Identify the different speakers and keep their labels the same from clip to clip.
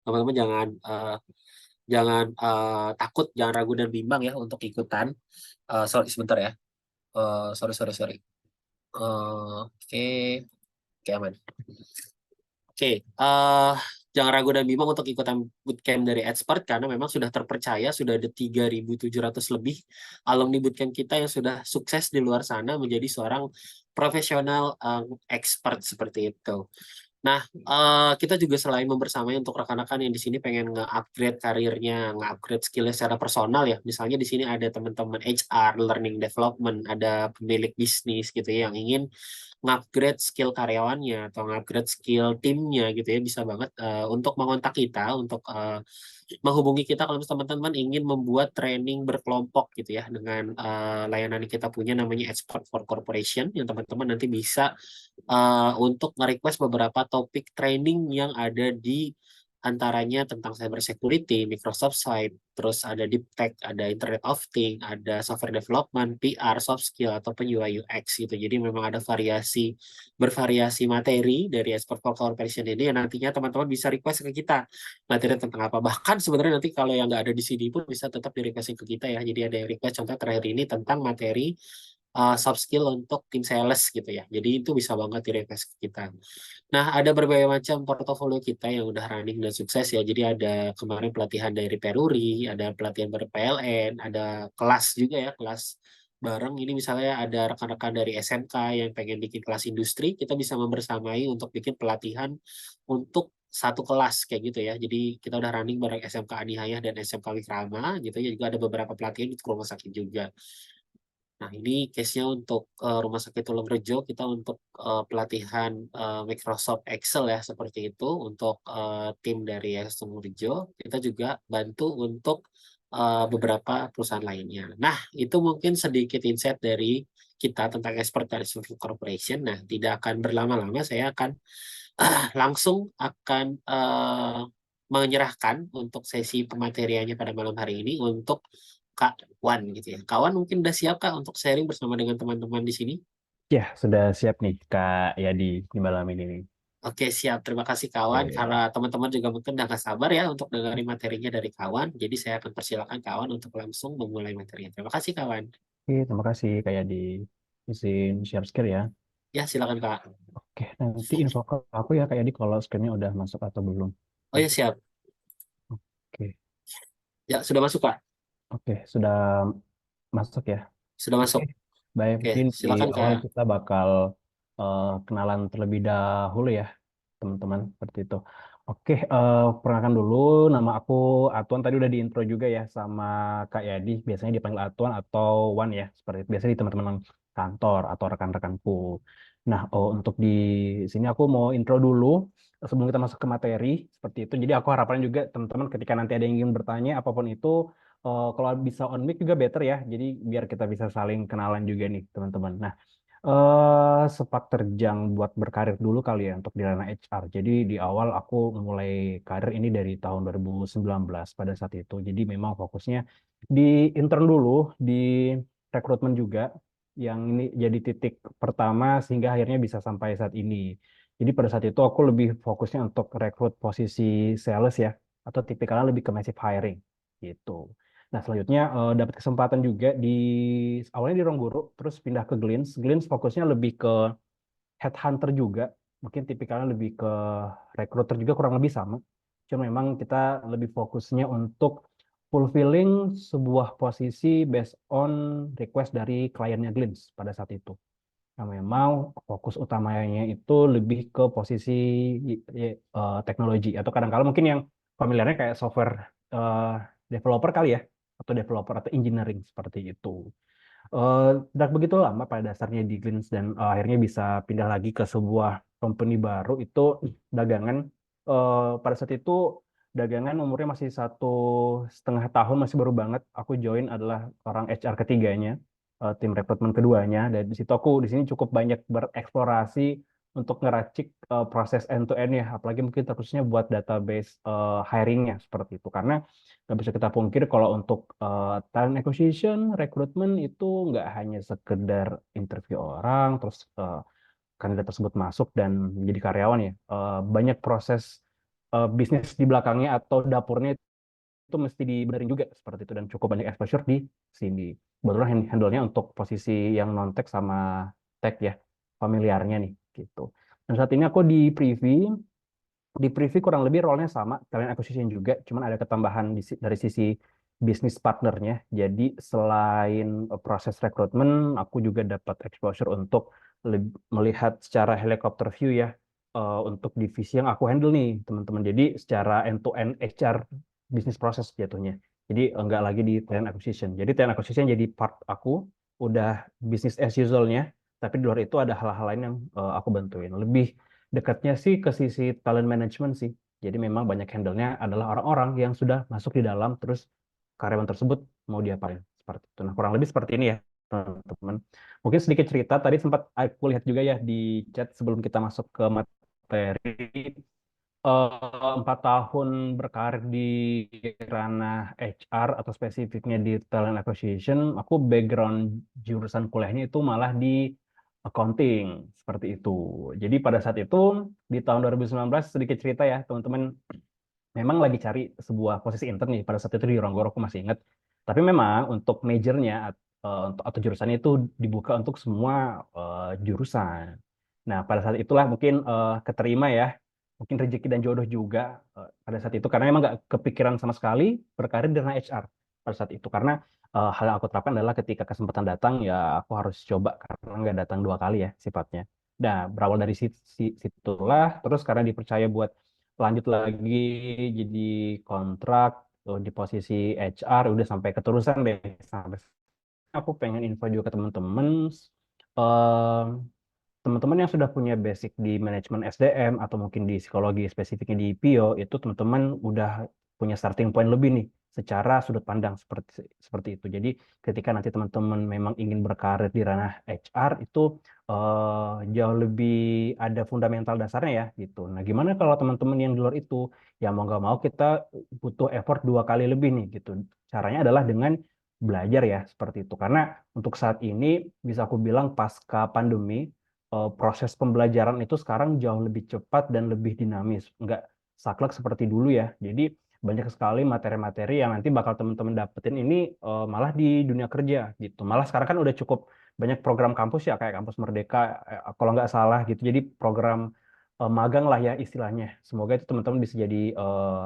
Speaker 1: Teman-teman jangan takut, jangan ragu dan bimbang ya untuk ikutan. Sorry sebentar ya. Sorry sorry sorry. Oke, oke aman. Oke, jangan ragu dan bimbang untuk ikutan bootcamp dari expert karena memang sudah terpercaya, sudah ada 3.700 lebih alumni bootcamp kita yang sudah sukses di luar sana menjadi seorang profesional expert seperti itu. Nah, kita juga selain membersamai untuk rekan-rekan yang di sini pengen nge-upgrade karirnya, nge-upgrade skillnya secara personal ya. Misalnya di sini ada teman-teman HR, learning development, ada pemilik bisnis gitu ya yang ingin nge-upgrade skill karyawannya atau nge-upgrade skill timnya gitu ya. Bisa banget untuk mengontak kita, untuk menghubungi kita kalau teman-teman ingin membuat training berkelompok gitu ya dengan layanan yang kita punya namanya Expert for Corporation yang teman-teman nanti bisa untuk nge-request beberapa topik training yang ada di antaranya tentang cyber security, Microsoft Site, terus ada deep tech, ada Internet of Things, ada software development, PR, soft skill ataupun UI UX gitu. Jadi memang ada bervariasi materi dari Expert for Corporation ini yang nantinya teman-teman bisa request ke kita materi tentang apa. Bahkan sebenarnya nanti kalau yang nggak ada di CD pun bisa tetap di requestin ke kita ya. Jadi ada yang request contoh terakhir ini tentang materi soft skill untuk tim sales gitu ya. Jadi itu bisa banget di request ke kita. Nah, ada berbagai macam portofolio kita yang udah running dan sukses ya. Jadi ada kemarin pelatihan dari Peruri, ada pelatihan dari PLN, ada kelas juga ya, kelas bareng. Ini misalnya ada rekan-rekan dari SMK yang pengen bikin kelas industri, kita bisa membersamai untuk bikin pelatihan untuk satu kelas kayak gitu ya. Jadi kita udah running bareng SMK Anihayah dan SMK Wikrama gitu ya. Juga ada beberapa pelatihan di rumah sakit juga. Nah, ini case-nya untuk Rumah Sakit Tulungarejo, kita untuk pelatihan Microsoft Excel ya, seperti itu. Untuk tim dari Tulungarejo, kita juga bantu untuk beberapa perusahaan lainnya. Nah, itu mungkin sedikit insight dari kita tentang expert dari Sulfur Corporation. Nah, tidak akan berlama-lama, saya akan langsung akan menyerahkan untuk sesi pemateriannya pada malam hari ini untuk Kak Wan gitu ya. Kawan mungkin udah siap Kak untuk sharing bersama dengan teman-teman di sini?
Speaker 2: Ya, sudah siap nih Kak Yadi di malam ini nih.
Speaker 1: Oke, siap. Terima kasih kawan. Karena
Speaker 2: Oke,
Speaker 1: teman-teman juga mungkin udah gak sabar ya untuk dengerin materinya dari kawan. Jadi saya akan persilakan kawan untuk langsung memulai materinya. Terima kasih kawan.
Speaker 2: Oke, terima kasih Kak Yadi. Izin share screen ya.
Speaker 1: Ya, silakan Kak.
Speaker 2: Oke, nanti info ke aku ya Kak Yadi kalau screennya udah masuk atau belum.
Speaker 1: Oh ya, siap.
Speaker 2: Oke,
Speaker 1: Ya, sudah masuk Kak.
Speaker 2: oke, sudah masuk ya.
Speaker 1: Sudah
Speaker 2: Oke,
Speaker 1: masuk.
Speaker 2: baik.
Speaker 1: Oke,
Speaker 2: Mungkin di
Speaker 1: silakan
Speaker 2: awal
Speaker 1: Kak.
Speaker 2: kita bakal kenalan terlebih dahulu ya, teman-teman. Seperti itu. Oke, perkenalkan dulu. Nama aku Atuan. Tadi udah di intro juga ya sama Kak Yadi. Biasanya dipanggil Atuan atau Wan ya. Seperti itu. Biasanya di teman-teman kantor atau rekan-rekanku. Nah, untuk di sini aku mau intro dulu sebelum kita masuk ke materi. Seperti itu. Jadi aku harapan juga teman-teman ketika nanti ada yang ingin bertanya apapun itu kalau bisa on mic juga better ya. Jadi biar kita bisa saling kenalan juga nih teman-teman. Nah, sepak terjang buat berkarir dulu kali ya untuk di ranah HR. Jadi di awal aku mulai karir ini dari tahun 2019 pada saat itu. Jadi memang fokusnya di intern dulu, di rekrutmen juga. Yang ini jadi titik pertama sehingga akhirnya bisa sampai saat ini. Jadi pada saat itu aku lebih fokusnya untuk rekrut posisi sales ya, atau tipikalnya lebih ke massive hiring gitu. Nah, selanjutnya dapat kesempatan juga di awalnya di Rongguru, terus pindah ke Glints. Glints fokusnya lebih ke headhunter juga, mungkin tipikalnya lebih ke recruiter juga kurang lebih sama. Cuma memang kita lebih fokusnya untuk fulfilling sebuah posisi based on request dari kliennya Glints pada saat itu. Nah, memang fokus utamanya itu lebih ke posisi teknologi atau kadang-kala mungkin yang familiarnya kayak software eh, developer kali ya atau developer atau engineering seperti itu. Dan begitu lama pada dasarnya di Glins dan akhirnya bisa pindah lagi ke sebuah company baru itu dagangan. Pada saat itu dagangan umurnya masih 1,5 tahun masih baru banget. Aku join adalah orang HR ketiganya, tim rekrutmen keduanya. Dan di situ aku di sini cukup banyak bereksplorasi untuk ngeracik proses end to end ya, apalagi mungkin terkhususnya buat database hiringnya seperti itu. Karena nggak bisa kita pungkir kalau untuk talent acquisition, rekrutmen itu nggak hanya sekedar interview orang, terus kandidat tersebut masuk dan menjadi karyawan ya. Banyak proses bisnis di belakangnya atau dapurnya itu mesti dibenerin juga seperti itu dan cukup banyak exposure di sini. Kebetulan handle-nya untuk posisi yang non tech sama tech ya, familiarnya nih gitu. Dan saat ini aku di Privy kurang lebih role-nya sama, talent acquisition juga, cuman ada ketambahan dari sisi bisnis partnernya. Jadi selain proses rekrutmen, aku juga dapat exposure untuk melihat secara helikopter view ya, untuk divisi yang aku handle nih, teman-teman. Jadi secara end-to-end HR bisnis proses jatuhnya. Jadi enggak lagi di talent acquisition. Jadi talent acquisition jadi part aku, udah bisnis as usual-nya, tapi di luar itu ada hal-hal lain yang aku bantuin. Lebih dekatnya sih ke sisi talent management sih. Jadi memang banyak handle-nya adalah orang-orang yang sudah masuk di dalam, terus karyawan tersebut mau diapain. Seperti itu. Nah, kurang lebih seperti ini ya, teman-teman. Mungkin sedikit cerita, tadi sempat aku lihat juga ya di chat sebelum kita masuk ke materi. 4 tahun berkarir di ranah HR atau spesifiknya di talent acquisition, aku background jurusan kuliahnya itu malah di accounting, seperti itu. Jadi pada saat itu, di tahun 2019, sedikit cerita ya teman-teman, memang lagi cari sebuah posisi intern nih, pada saat itu di Ronggoro, aku masih ingat. Tapi memang untuk majornya, atau jurusannya itu dibuka untuk semua jurusan. Nah, pada saat itulah mungkin keterima ya, mungkin rezeki dan jodoh juga pada saat itu, karena memang nggak kepikiran sama sekali berkarir di ranah HR pada saat itu, karena hal yang aku terapkan adalah ketika kesempatan datang ya aku harus coba, karena nggak datang 2 kali ya sifatnya. Nah, berawal dari situlah, terus karena dipercaya buat lanjut lagi jadi kontrak di posisi HR, udah sampai keterusan deh, sampai aku pengen info juga ke teman-teman, eh, teman-teman yang sudah punya basic di manajemen SDM atau mungkin di psikologi spesifiknya di PIO, itu teman-teman udah punya starting point lebih nih secara sudut pandang seperti seperti itu. Jadi ketika nanti teman-teman memang ingin berkarir di ranah HR itu jauh lebih ada fundamental dasarnya ya gitu. Nah, gimana kalau teman-teman yang di luar itu, ya mau nggak mau kita butuh effort 2 kali lebih nih gitu. Caranya adalah dengan belajar ya seperti itu. Karena untuk saat ini bisa aku bilang pasca pandemi, proses pembelajaran itu sekarang jauh lebih cepat dan lebih dinamis, nggak saklek seperti dulu ya. Jadi banyak sekali materi-materi yang nanti bakal teman-teman dapetin ini malah di dunia kerja gitu. Malah sekarang kan udah cukup banyak program kampus ya, kayak Kampus Merdeka, kalau nggak salah gitu. Jadi program magang lah ya istilahnya. Semoga itu teman-teman bisa jadi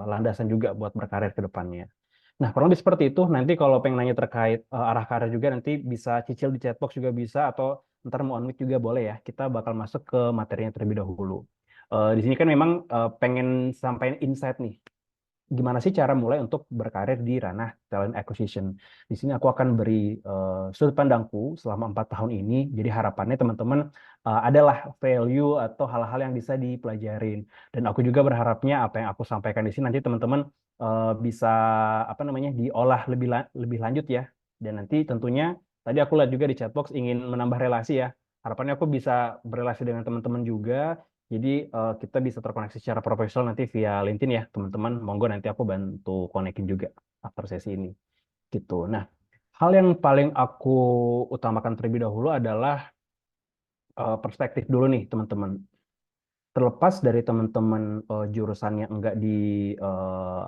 Speaker 2: landasan juga buat berkarir ke depannya. Nah, kurang lebih seperti itu. Nanti kalau pengen nanya terkait arah karir juga, nanti bisa cicil di chatbox juga bisa, atau ntar mau unmute juga boleh ya. Kita bakal masuk ke materinya terlebih dahulu. Di sini kan memang pengen sampaikan insight nih, gimana sih cara mulai untuk berkarir di ranah talent acquisition. Di sini aku akan beri sudut pandangku selama 4 tahun ini. Jadi harapannya teman-teman adalah value atau hal-hal yang bisa dipelajarin. Dan aku juga berharapnya apa yang aku sampaikan di sini nanti teman-teman bisa apa namanya diolah lebih lanjut ya. Dan nanti tentunya tadi aku lihat juga di chatbox ingin menambah relasi ya. Harapannya aku bisa berelasi dengan teman-teman juga, jadi kita bisa terkoneksi secara profesional nanti via LinkedIn ya, teman-teman. Monggo nanti aku bantu konekin juga after sesi ini. Gitu. Nah, hal yang paling aku utamakan terlebih dahulu adalah perspektif dulu nih, teman-teman. Terlepas dari teman-teman jurusannya enggak di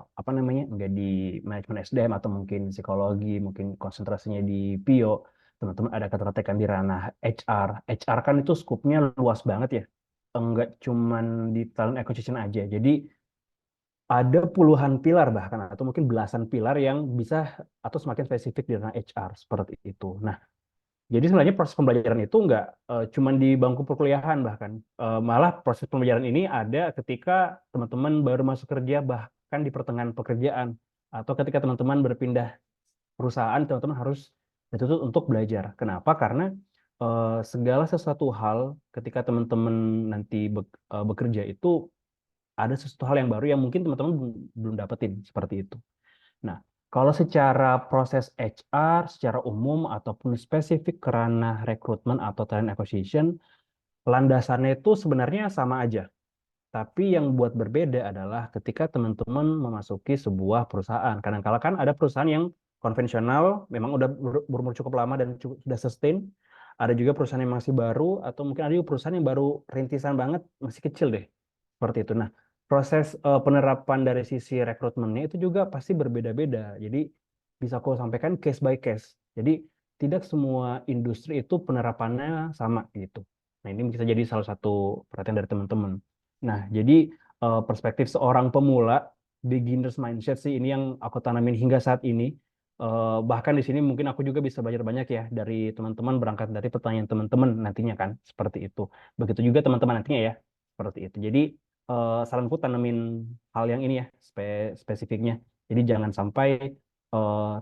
Speaker 2: apa namanya, enggak di manajemen SDM atau mungkin psikologi, mungkin konsentrasinya di PIO, teman-teman ada ketertarikan di ranah HR. HR kan itu skupnya luas banget ya, enggak cuman di talent acquisition aja. Jadi ada puluhan pilar bahkan atau mungkin belasan pilar yang bisa atau semakin spesifik di ranah HR seperti itu. Nah, jadi sebenarnya proses pembelajaran itu nggak cuma di bangku perkuliahan bahkan. Malah proses pembelajaran ini ada ketika teman-teman baru masuk kerja, bahkan di pertengahan pekerjaan. Atau ketika teman-teman berpindah perusahaan, teman-teman harus dituntut untuk belajar. Kenapa? Karena segala sesuatu hal ketika teman-teman nanti bekerja itu ada sesuatu hal yang baru yang mungkin teman-teman belum dapetin seperti itu. Nah, kalau secara proses HR, secara umum ataupun spesifik ke ranah rekrutmen atau talent acquisition, landasannya itu sebenarnya sama aja. Tapi yang buat berbeda adalah ketika teman-teman memasuki sebuah perusahaan. Kadang-kala kan ada perusahaan yang konvensional, memang udah berumur cukup lama dan sudah sustain. Ada juga perusahaan yang masih baru, atau mungkin ada juga perusahaan yang baru rintisan banget, masih kecil deh. Seperti itu. Nah, proses penerapan dari sisi rekrutmennya itu juga pasti berbeda-beda. Jadi bisa aku sampaikan case by case. Jadi tidak semua industri itu penerapannya sama gitu. Nah, ini bisa jadi salah satu perhatian dari teman-teman. Nah, jadi perspektif seorang pemula, beginners mindset sih ini yang aku tanamin hingga saat ini. Bahkan di sini mungkin aku juga bisa belajar banyak ya dari teman-teman berangkat dari pertanyaan teman-teman nantinya kan seperti itu. Begitu juga teman-teman nantinya ya seperti itu. Jadi saranku tanemin hal yang ini ya spesifiknya. Jadi jangan sampai eh,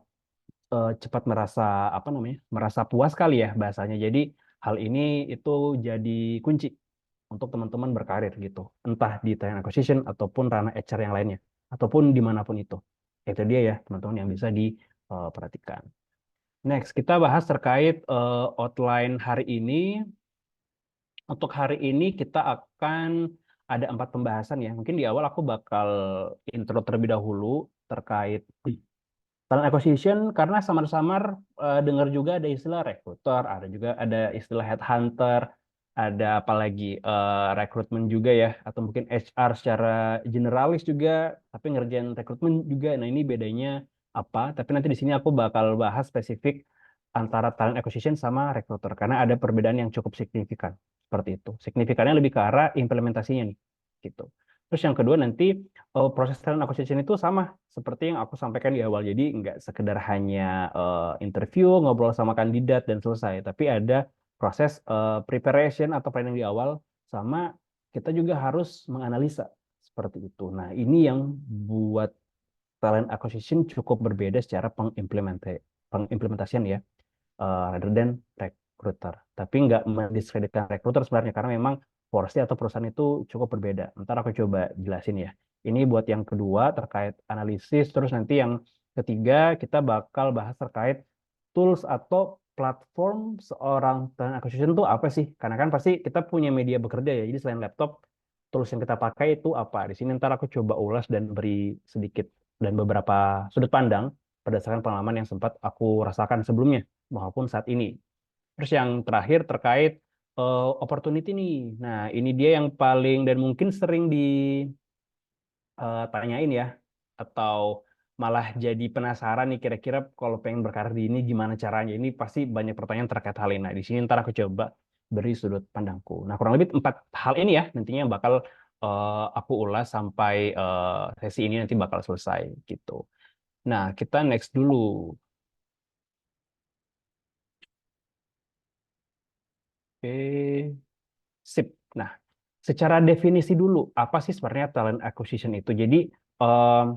Speaker 2: cepat merasa apa namanya merasa puas kali ya bahasanya. Jadi hal ini itu jadi kunci untuk teman-teman berkarir gitu. Entah di talent acquisition ataupun ranah HR yang lainnya ataupun dimanapun itu. Itu dia ya teman-teman yang bisa diperhatikan. Next kita bahas terkait outline hari ini. Untuk hari ini kita akan ada 4 pembahasan ya. Mungkin di awal aku bakal intro terlebih dahulu terkait talent acquisition karena samar-samar dengar juga ada istilah recruiter, ada juga ada istilah headhunter, ada apalagi rekrutmen juga ya, atau mungkin HR secara generalis juga, tapi ngerjain rekrutmen juga. Nah ini bedanya apa? Tapi nanti di sini aku bakal bahas spesifik antara talent acquisition sama recruiter karena ada perbedaan yang cukup signifikan seperti itu. Signifikannya lebih ke arah implementasinya nih, gitu. Terus yang kedua nanti proses talent acquisition itu sama seperti yang aku sampaikan di awal. Jadi nggak sekedar hanya interview, ngobrol sama kandidat dan selesai, tapi ada proses preparation atau planning di awal, sama kita juga harus menganalisa seperti itu. Nah, ini yang buat talent acquisition cukup berbeda secara pengimplementasian ya, rather than recruiter. Tapi nggak mendiskreditkan recruiter sebenarnya karena memang porsi atau perusahaan itu cukup berbeda. Ntar aku coba jelasin ya. Ini buat yang kedua terkait analisis, terus nanti yang ketiga kita bakal bahas terkait tools atau platform seorang talent acquisition itu apa sih? Karena kan pasti kita punya media bekerja ya. Jadi selain laptop, tools yang kita pakai itu apa? Di sini ntar aku coba ulas dan beri sedikit dan beberapa sudut pandang berdasarkan pengalaman yang sempat aku rasakan sebelumnya maupun saat ini. Terus yang terakhir terkait opportunity nih. Nah, ini dia yang paling dan mungkin sering ditanyain ya, atau malah jadi penasaran nih kira-kira kalau pengen berkarir di ini gimana caranya. Ini pasti banyak pertanyaan terkait hal ini. Nah, di sini ntar aku coba beri sudut pandangku. Nah, kurang lebih 4 hal ini ya nantinya yang bakal aku ulas sampai sesi ini nanti bakal selesai gitu. Nah, kita next dulu. Oke, sip. Nah, secara definisi dulu, apa sih sebenarnya talent acquisition itu? Jadi,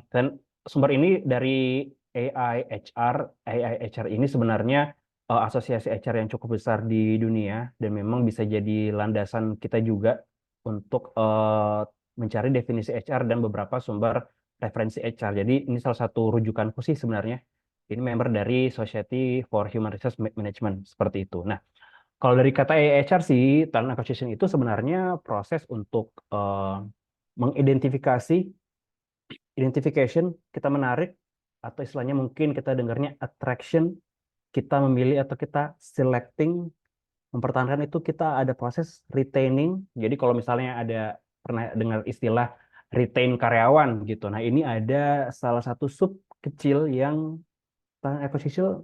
Speaker 2: dan sumber ini dari AI HR. AI HR ini sebenarnya asosiasi HR yang cukup besar di dunia dan memang bisa jadi landasan kita juga untuk mencari definisi HR dan beberapa sumber referensi HR. Jadi ini salah satu rujukanku sih sebenarnya. Ini member dari Society for Human Resource Management seperti itu. Nah, kalau dari kata HR sih, talent acquisition itu sebenarnya proses untuk mengidentifikasi, identification, kita menarik, atau istilahnya mungkin kita dengarnya attraction, kita memilih atau kita selecting, mempertahankan itu kita ada proses retaining. Jadi kalau misalnya ada pernah dengar istilah retain karyawan gitu. Nah, ini ada salah satu sub kecil yang talent acquisition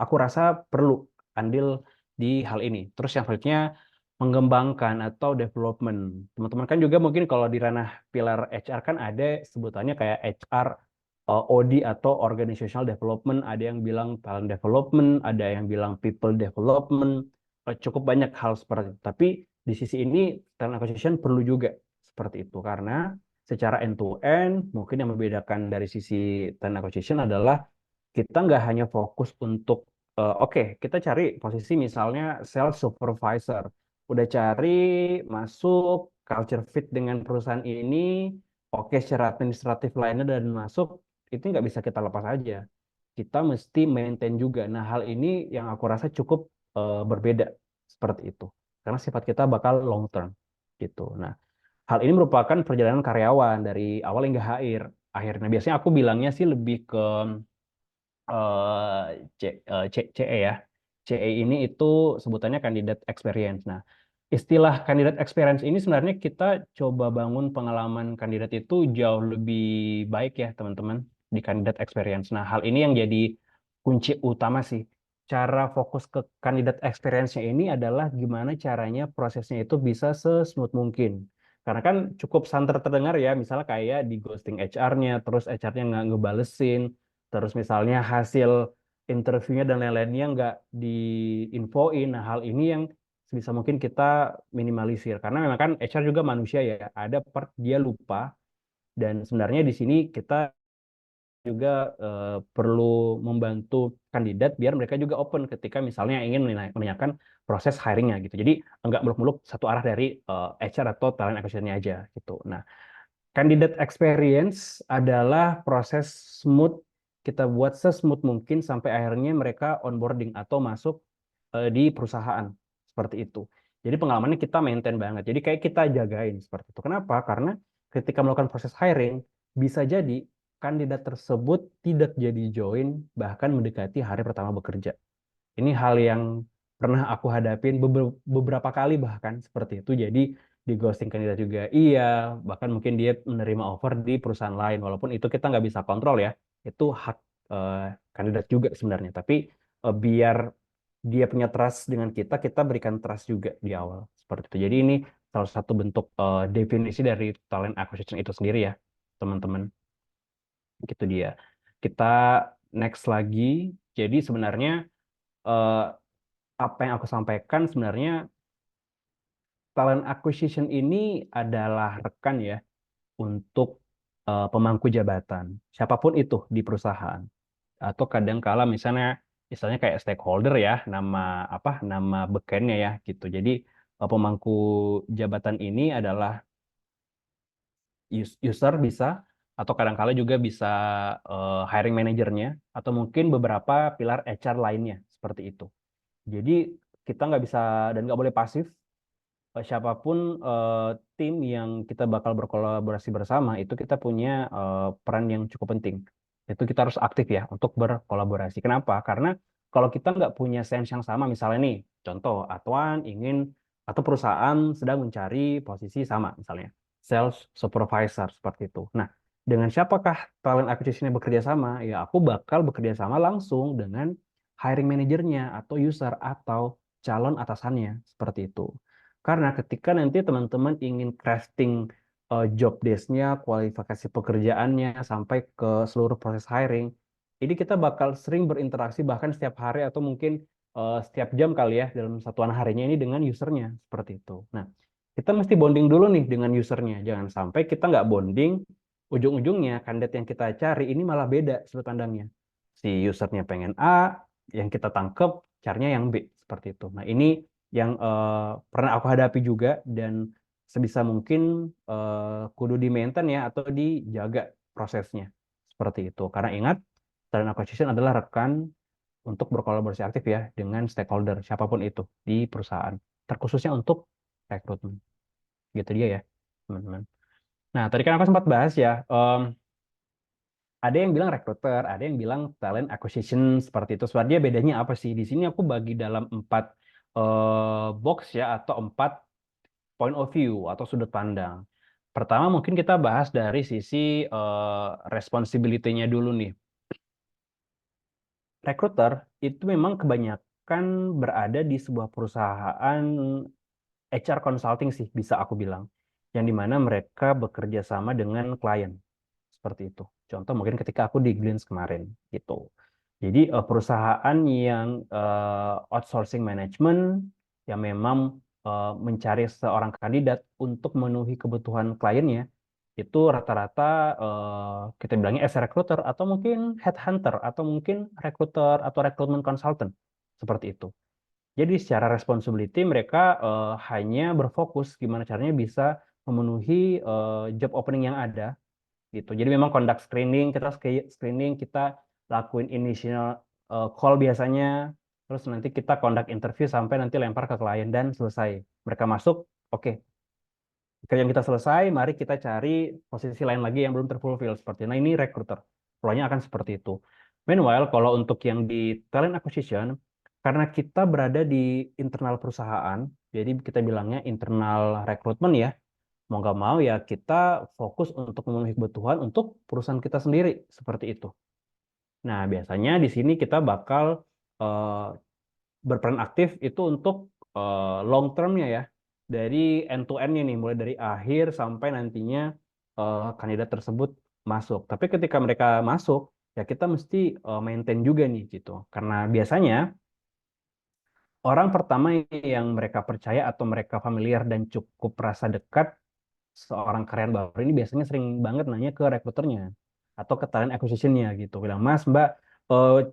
Speaker 2: aku rasa perlu andil di hal ini. Terus yang selanjutnya mengembangkan atau development. Teman-teman kan juga mungkin kalau di ranah pilar HR kan ada sebutannya kayak HR OD atau organizational development, ada yang bilang talent development, ada yang bilang people development. Cukup banyak hal seperti itu. Tapi di sisi ini talent acquisition perlu juga seperti itu karena secara end to end mungkin yang membedakan dari sisi talent acquisition adalah kita nggak hanya fokus untuk oke, kita cari posisi misalnya sales supervisor, udah cari masuk culture fit dengan perusahaan ini, oke secara administratif lainnya dan masuk, itu nggak bisa kita lepas aja. Kita mesti maintain juga. Nah, hal ini yang aku rasa cukup berbeda seperti itu, karena sifat kita bakal long term gitu. Nah, hal ini merupakan perjalanan karyawan dari awal hingga akhir. Akhirnya biasanya aku bilangnya sih lebih ke CE ya. CE ini itu sebutannya kandidat experience. Nah, istilah kandidat experience ini sebenarnya kita coba bangun pengalaman kandidat itu jauh lebih baik ya teman-teman di kandidat experience. Nah, hal ini yang jadi kunci utama sih. Cara fokus ke kandidat experience-nya ini adalah gimana caranya prosesnya itu bisa sesmooth mungkin. Karena kan cukup santer terdengar ya, misalnya kayak di ghosting HR-nya, terus HR-nya nggak ngebalesin, terus misalnya hasil interviewnya dan lain-lainnya nggak diinfoin. Nah, hal ini yang sebisa mungkin kita minimalisir karena memang kan HR juga manusia ya ada part dia lupa dan sebenarnya di sini kita juga perlu membantu kandidat biar mereka juga open ketika misalnya ingin menanyakan proses hiringnya gitu jadi enggak muluk-muluk satu arah dari HR atau talent acquisition-nya aja gitu. Nah, candidate experience adalah proses smooth kita buat sesmooth mungkin sampai akhirnya mereka onboarding atau masuk di perusahaan seperti itu. Jadi pengalamannya kita maintain banget. Jadi kayak kita jagain seperti itu. Kenapa? Karena ketika melakukan proses hiring, bisa jadi kandidat tersebut tidak jadi join bahkan mendekati hari pertama bekerja. Ini hal yang pernah aku hadapin beberapa kali bahkan seperti itu. Jadi di ghosting kandidat juga iya, bahkan mungkin dia menerima offer di perusahaan lain. Walaupun itu kita nggak bisa kontrol ya, itu hak eh, kandidat juga sebenarnya. Tapi biar dia punya trust dengan kita, kita berikan trust juga di awal seperti itu. Jadi ini salah satu bentuk definisi dari talent acquisition itu sendiri ya, teman-teman. Gitu dia. Kita next lagi. Jadi sebenarnya eh, apa yang aku sampaikan sebenarnya talent acquisition ini adalah rekan ya untuk pemangku jabatan siapapun itu di perusahaan atau kadang kala misalnya kayak stakeholder ya nama bekennya ya gitu. Jadi pemangku jabatan ini adalah user bisa atau kadang-kala juga bisa hiring manajernya atau mungkin beberapa pilar HR lainnya seperti itu. Jadi kita nggak bisa dan nggak boleh pasif. Siapapun tim yang kita bakal berkolaborasi bersama itu kita punya peran yang cukup penting. Itu kita harus aktif ya untuk berkolaborasi. Kenapa? Karena kalau kita nggak punya sense yang sama, misalnya nih, contoh Atuan ingin atau perusahaan sedang mencari posisi sama, misalnya sales supervisor seperti itu. Nah, dengan siapakah talent acquisition-nya bekerja sama? Ya, aku bakal bekerja sama langsung dengan hiring manajernya atau user atau calon atasannya seperti itu. Karena ketika nanti teman-teman ingin crafting job desk-nya, kualifikasi pekerjaannya, sampai ke seluruh proses hiring, ini kita bakal sering berinteraksi bahkan setiap hari atau mungkin setiap jam kali ya dalam satuan harinya ini dengan usernya seperti itu. Nah, kita mesti bonding dulu nih dengan usernya. Jangan sampai kita nggak bonding, ujung-ujungnya kandidat yang kita cari ini malah beda sudut pandangnya. Si usernya pengen A, yang kita tangkep carinya yang B seperti itu. Nah, ini yang pernah aku hadapi juga dan sebisa mungkin kudu di maintain ya atau dijaga prosesnya seperti itu. Karena ingat, talent acquisition adalah rekan untuk berkolaborasi aktif ya dengan stakeholder siapapun itu di perusahaan, terkhususnya untuk rekrutmen. Gitu dia ya, teman-teman. Nah, tadi kan aku sempat bahas ya, ada yang bilang recruiter, ada yang bilang talent acquisition seperti itu. Sebenarnya bedanya apa sih? Di sini aku bagi dalam 4 box ya atau 4 point of view atau sudut pandang. Pertama mungkin kita bahas dari sisi responsibility-nya dulu nih. Recruiter itu memang kebanyakan berada di sebuah perusahaan HR consulting sih bisa aku bilang. Yang dimana mereka bekerja sama dengan klien. Seperti itu. Contoh mungkin ketika aku di Glints kemarin gitu. Jadi perusahaan yang outsourcing management yang memang mencari seorang kandidat untuk memenuhi kebutuhan kliennya itu rata-rata kita bilangnya as a recruiter atau mungkin headhunter atau mungkin recruiter atau recruitment consultant seperti itu. Jadi secara responsibility mereka hanya berfokus gimana caranya bisa memenuhi job opening yang ada gitu. Jadi memang conduct screening, screening, kita lakuin initial call biasanya, terus nanti kita conduct interview sampai nanti lempar ke klien dan selesai. Mereka masuk, oke. Kerjaan kita selesai, mari kita cari posisi lain lagi yang belum terfulfill seperti. Nah, ini recruiter. Flow-nya akan seperti itu. Meanwhile, kalau untuk yang di talent acquisition, karena kita berada di internal perusahaan, Jadi kita bilangnya internal recruitment ya. Mau nggak mau ya kita fokus untuk memenuhi kebutuhan untuk perusahaan kita sendiri seperti itu. Nah, biasanya di sini kita bakal eh, berperan aktif itu untuk long term-nya ya. Dari end to end-nya nih, mulai dari akhir sampai nantinya kandidat tersebut masuk. Tapi ketika mereka masuk, ya kita mesti maintain juga nih gitu. Karena biasanya orang pertama yang mereka percaya atau mereka familiar dan cukup rasa dekat seorang karyawan baru ini biasanya sering banget nanya ke rekruternya atau ke talent acquisition-nya gitu. Bilang, Mas, Mbak,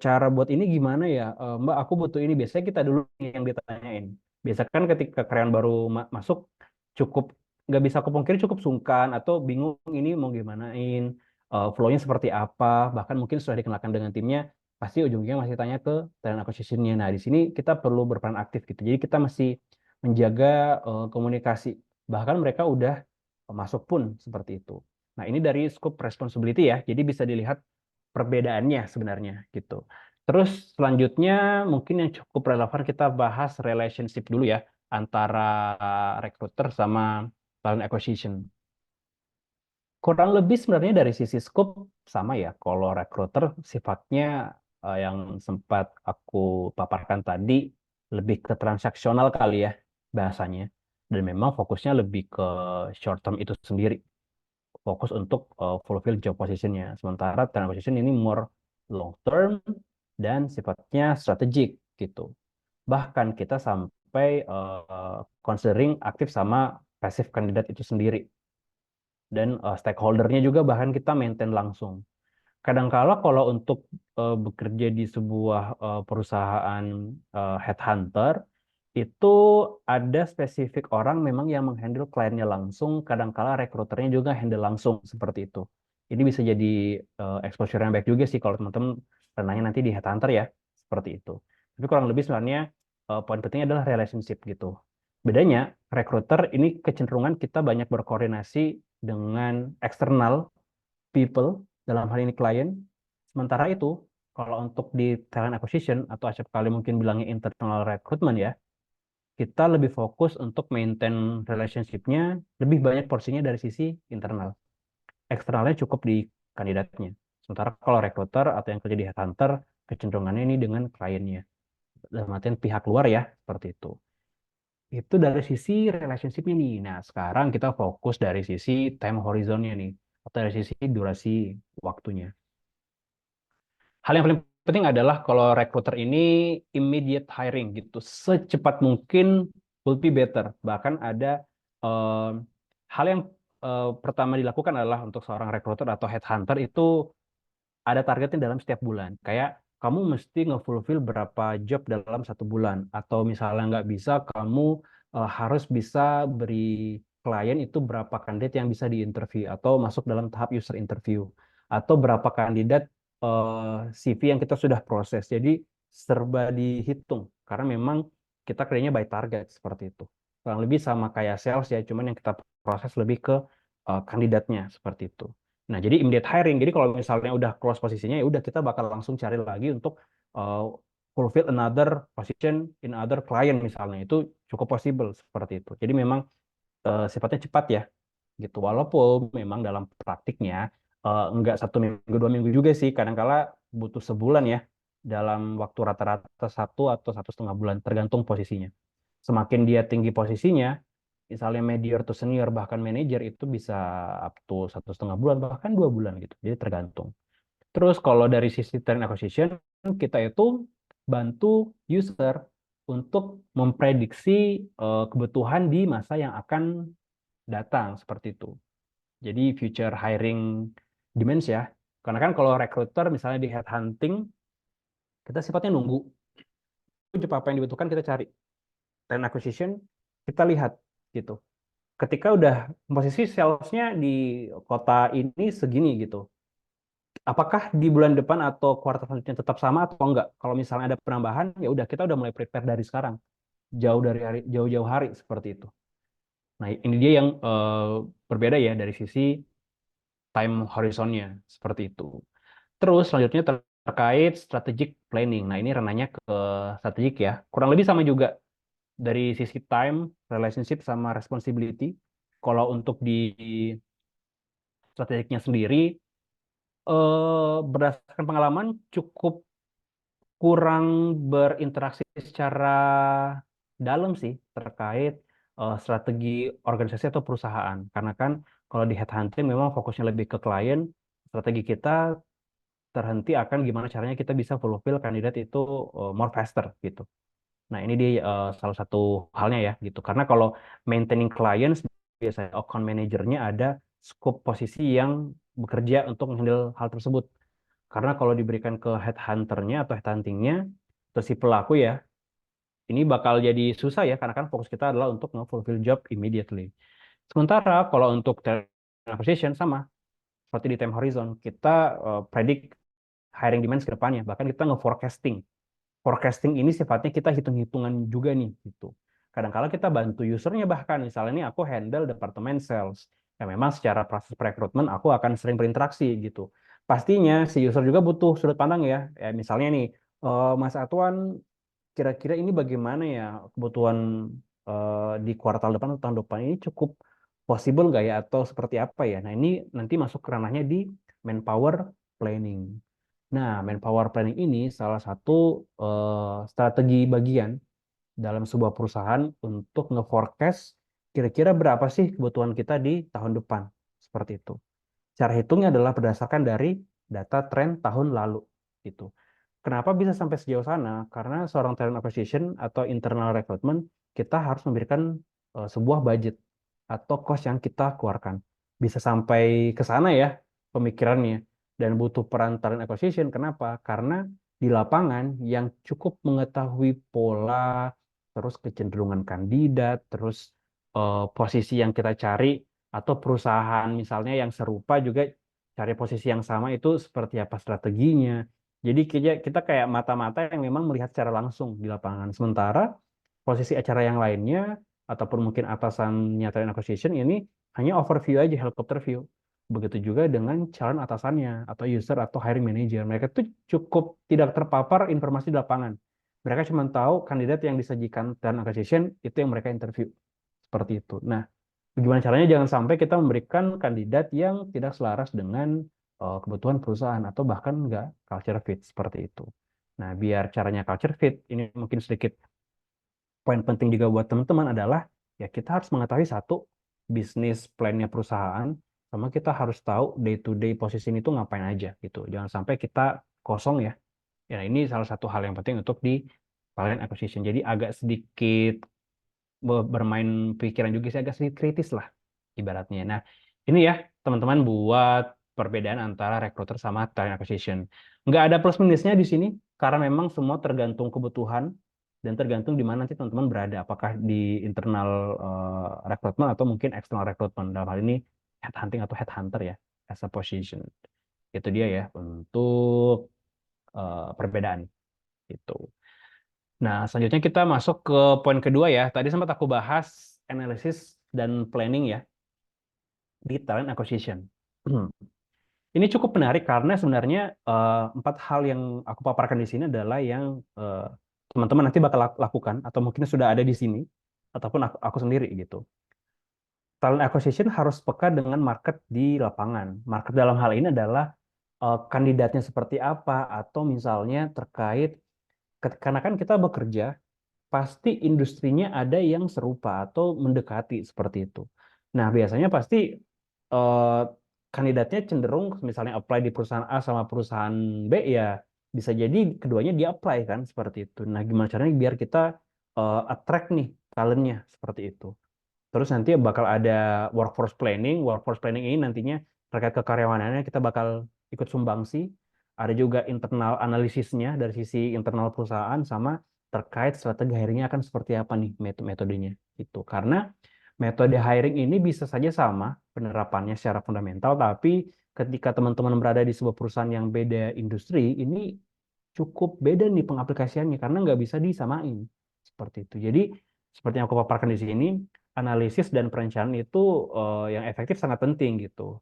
Speaker 2: cara buat ini gimana ya? Mbak, aku butuh ini. Biasanya kita dulu yang ditanyain. Biasanya kan ketika karyawan baru masuk, cukup nggak bisa kepungkiri cukup sungkan atau bingung ini mau gimanain, flow-nya seperti apa, bahkan mungkin sudah dikenalkan dengan timnya, pasti ujungnya masih tanya ke talent acquisition-nya. Nah, di sini kita perlu berperan aktif gitu. Jadi kita masih menjaga komunikasi. Bahkan mereka udah masuk pun seperti itu. Nah, ini dari scope responsibility ya. Jadi bisa dilihat perbedaannya sebenarnya gitu. Terus selanjutnya mungkin yang cukup relevan kita bahas relationship dulu ya antara recruiter sama talent acquisition. Kurang lebih sebenarnya dari sisi scope sama ya. Kalau recruiter sifatnya yang sempat aku paparkan tadi lebih ke transaksional kali ya bahasanya. Dan memang fokusnya lebih ke short term itu sendiri, fokus untuk fulfill job positionnya. Sementara talent acquisition ini more long term dan sifatnya strategik gitu. Bahkan kita sampai considering aktif sama passive kandidat itu sendiri dan stakeholdernya juga bahkan kita maintain langsung. Kadangkala kalau untuk bekerja di sebuah perusahaan headhunter itu ada spesifik orang memang yang menghandle kliennya langsung, kadangkala rekruternya juga handle langsung seperti itu. Ini bisa jadi exposure yang baik juga sih kalau teman-teman renanya nanti di headhunter ya, seperti itu. Tapi kurang lebih sebenarnya poin pentingnya adalah relationship gitu. Bedanya, rekruter ini kecenderungan kita banyak berkoordinasi dengan eksternal people, dalam hal ini klien. Sementara itu, kalau untuk di talent acquisition atau acap kali mungkin bilangnya internal recruitment ya, kita lebih fokus untuk maintain relationship-nya, lebih banyak porsinya dari sisi internal. Eksternalnya cukup di kandidatnya. Sementara kalau recruiter atau yang kerja di headhunter, kecenderungannya ini dengan kliennya. Dalam artian pihak luar ya, seperti itu. Itu dari sisi relationship-nya nih. Nah, sekarang kita fokus dari sisi time horizon-nya nih, atau dari sisi durasi waktunya. Hal yang paling penting adalah kalau recruiter ini immediate hiring gitu, secepat mungkin will be better. Bahkan ada eh, hal yang pertama dilakukan adalah untuk seorang recruiter atau headhunter itu ada targetnya dalam setiap bulan. Kayak kamu mesti nge-fulfill berapa job dalam satu bulan. Atau misalnya nggak bisa, kamu harus bisa beri klien itu berapa kandidat yang bisa diinterview. Atau masuk dalam tahap user interview. Atau berapa kandidat CV yang kita sudah proses. Jadi serba dihitung. Karena memang kita kerjanya by target seperti itu. Kurang lebih sama kayak sales ya, cuman yang kita proses lebih ke kandidatnya seperti itu. Nah, jadi immediate hiring. Jadi kalau misalnya udah close posisinya, ya udah kita bakal langsung cari lagi untuk uh, fulfill another position in other client misalnya. Itu cukup possible seperti itu. Jadi memang sifatnya cepat ya, gitu. Walaupun memang dalam praktiknya enggak 1 minggu 2 minggu juga sih. Kadangkala butuh sebulan ya dalam waktu rata-rata 1 atau 1,5 bulan tergantung posisinya. Semakin dia tinggi posisinya, misalnya medior to senior bahkan manager itu bisa up to 1,5 bulan bahkan 2 bulan gitu. Jadi tergantung. Terus kalau dari sisi talent acquisition kita itu bantu user untuk memprediksi kebutuhan di masa yang akan datang seperti itu. Jadi future hiring demands ya. Karena kan kalau recruiter misalnya di headhunting kita sifatnya nunggu job apa yang dibutuhkan kita cari. Talent acquisition kita lihat gitu. Ketika udah posisi salesnya di kota ini segini gitu, apakah di bulan depan atau kuartal selanjutnya tetap sama atau enggak? Kalau misalnya ada penambahan, ya udah kita udah mulai prepare dari sekarang, jauh-jauh hari seperti itu. Nah, ini dia yang berbeda ya dari sisi time horizonnya seperti itu. Terus selanjutnya terkait strategic planning. Nah, ini ranahnya ke strategik ya. Kurang lebih sama juga. dari sisi time, relationship, sama responsibility. Kalau untuk di strategiknya sendiri, berdasarkan pengalaman cukup kurang berinteraksi secara dalam sih terkait strategi organisasi atau perusahaan. Karena kan kalau di headhunting memang fokusnya lebih ke klien, strategi kita terhenti akan gimana caranya kita bisa fulfill kandidat itu more faster gitu. Nah, ini di salah satu halnya ya gitu. Karena kalau maintaining clients biasanya account manajernya ada scope posisi yang bekerja untuk menghandle hal tersebut. Karena kalau diberikan ke headhunternya atau headhuntingnya atau si pelaku ya, ini bakal jadi susah ya karena kan fokus kita adalah untuk nge-fulfill job immediately. Sementara kalau untuk talent acquisition sama seperti di time horizon, kita predict hiring demand ke depannya. Bahkan kita nge-forecasting. Forecasting ini sifatnya kita hitung-hitungan juga nih gitu. Kadang-kala kita bantu usernya bahkan misalnya ini aku handle departemen sales. Ya memang secara proses perekrutmen aku akan sering berinteraksi gitu. Pastinya si user juga butuh sudut pandang ya. Ya misalnya nih, Mas Atuan kira-kira ini bagaimana ya kebutuhan di kuartal depan atau tahun depan ini cukup possible nggak ya atau seperti apa ya? Nah ini nanti masuk ke ranahnya di manpower planning. Nah, manpower planning ini salah satu strategi bagian dalam sebuah perusahaan untuk nge-forecast kira-kira berapa sih kebutuhan kita di tahun depan. Seperti itu. Cara hitungnya adalah berdasarkan dari data tren tahun lalu. Gitu. Kenapa bisa sampai sejauh sana? Karena seorang talent acquisition atau internal recruitment, kita harus memberikan sebuah budget atau cost yang kita keluarkan. Bisa sampai ke sana ya pemikirannya. Dan butuh peran talent acquisition. Kenapa? Karena di lapangan yang cukup mengetahui pola, terus kecenderungan kandidat, terus posisi yang kita cari, atau perusahaan misalnya yang serupa juga cari posisi yang sama itu seperti apa strateginya. Jadi kita kayak mata-mata yang memang melihat secara langsung di lapangan. Sementara posisi acara yang lainnya ataupun mungkin atasannya talent acquisition ini hanya overview aja, helicopter view. Begitu juga dengan calon atasannya atau user atau hiring manager. Mereka tuh cukup tidak terpapar informasi di lapangan. Mereka cuma tahu kandidat yang disajikan talent acquisition itu yang mereka interview. Seperti itu. Nah, bagaimana caranya jangan sampai kita memberikan kandidat yang tidak selaras dengan kebutuhan perusahaan atau bahkan nggak culture fit seperti itu. Nah, biar caranya culture fit, ini mungkin sedikit poin penting juga buat teman-teman adalah ya kita harus mengetahui satu bisnis plan-nya perusahaan sama kita harus tahu day to day posisi itu ngapain aja gitu. Jangan sampai kita kosong ya. Ya ini salah satu hal yang penting untuk di talent acquisition. Jadi agak sedikit bermain pikiran juga sih agak sedikit kritis lah ibaratnya. Nah, ini ya teman-teman buat perbedaan antara recruiter sama talent acquisition. Nggak ada plus minusnya di sini karena memang semua tergantung kebutuhan dan tergantung di mana nanti teman-teman berada. Apakah di internal recruitment atau mungkin external recruitment. Dalam hal ini headhunting atau headhunter ya as a position. Itu dia ya untuk perbedaan itu. Nah, selanjutnya kita masuk ke poin kedua ya. Tadi sempat aku bahas analisis dan planning ya di talent acquisition. Ini cukup menarik karena sebenarnya empat hal yang aku paparkan di sini adalah yang teman-teman nanti bakal lakukan atau mungkin sudah ada di sini ataupun aku sendiri gitu. Talent acquisition harus peka dengan market di lapangan. Market dalam hal ini adalah kandidatnya seperti apa atau misalnya terkait karena kan kita bekerja pasti industrinya ada yang serupa atau mendekati seperti itu. Nah, biasanya pasti eh, kandidatnya cenderung misalnya apply di perusahaan A sama perusahaan B ya bisa jadi keduanya di apply kan seperti itu. Nah, gimana caranya biar kita attract nih talentnya seperti itu. Terus nanti bakal ada workforce planning. Workforce planning ini nantinya terkait kekaryawanannya kita bakal ikut sumbangsi. Ada juga internal analisisnya dari sisi internal perusahaan sama terkait strategi hiringnya akan seperti apa nih metodenya itu. Karena metode hiring ini bisa saja sama penerapannya secara fundamental, tapi ketika teman-teman berada di sebuah perusahaan yang beda industri, ini cukup beda nih pengaplikasiannya karena nggak bisa disamain seperti itu. Jadi seperti yang aku paparkan di sini, analisis dan perencanaan itu yang efektif sangat penting gitu.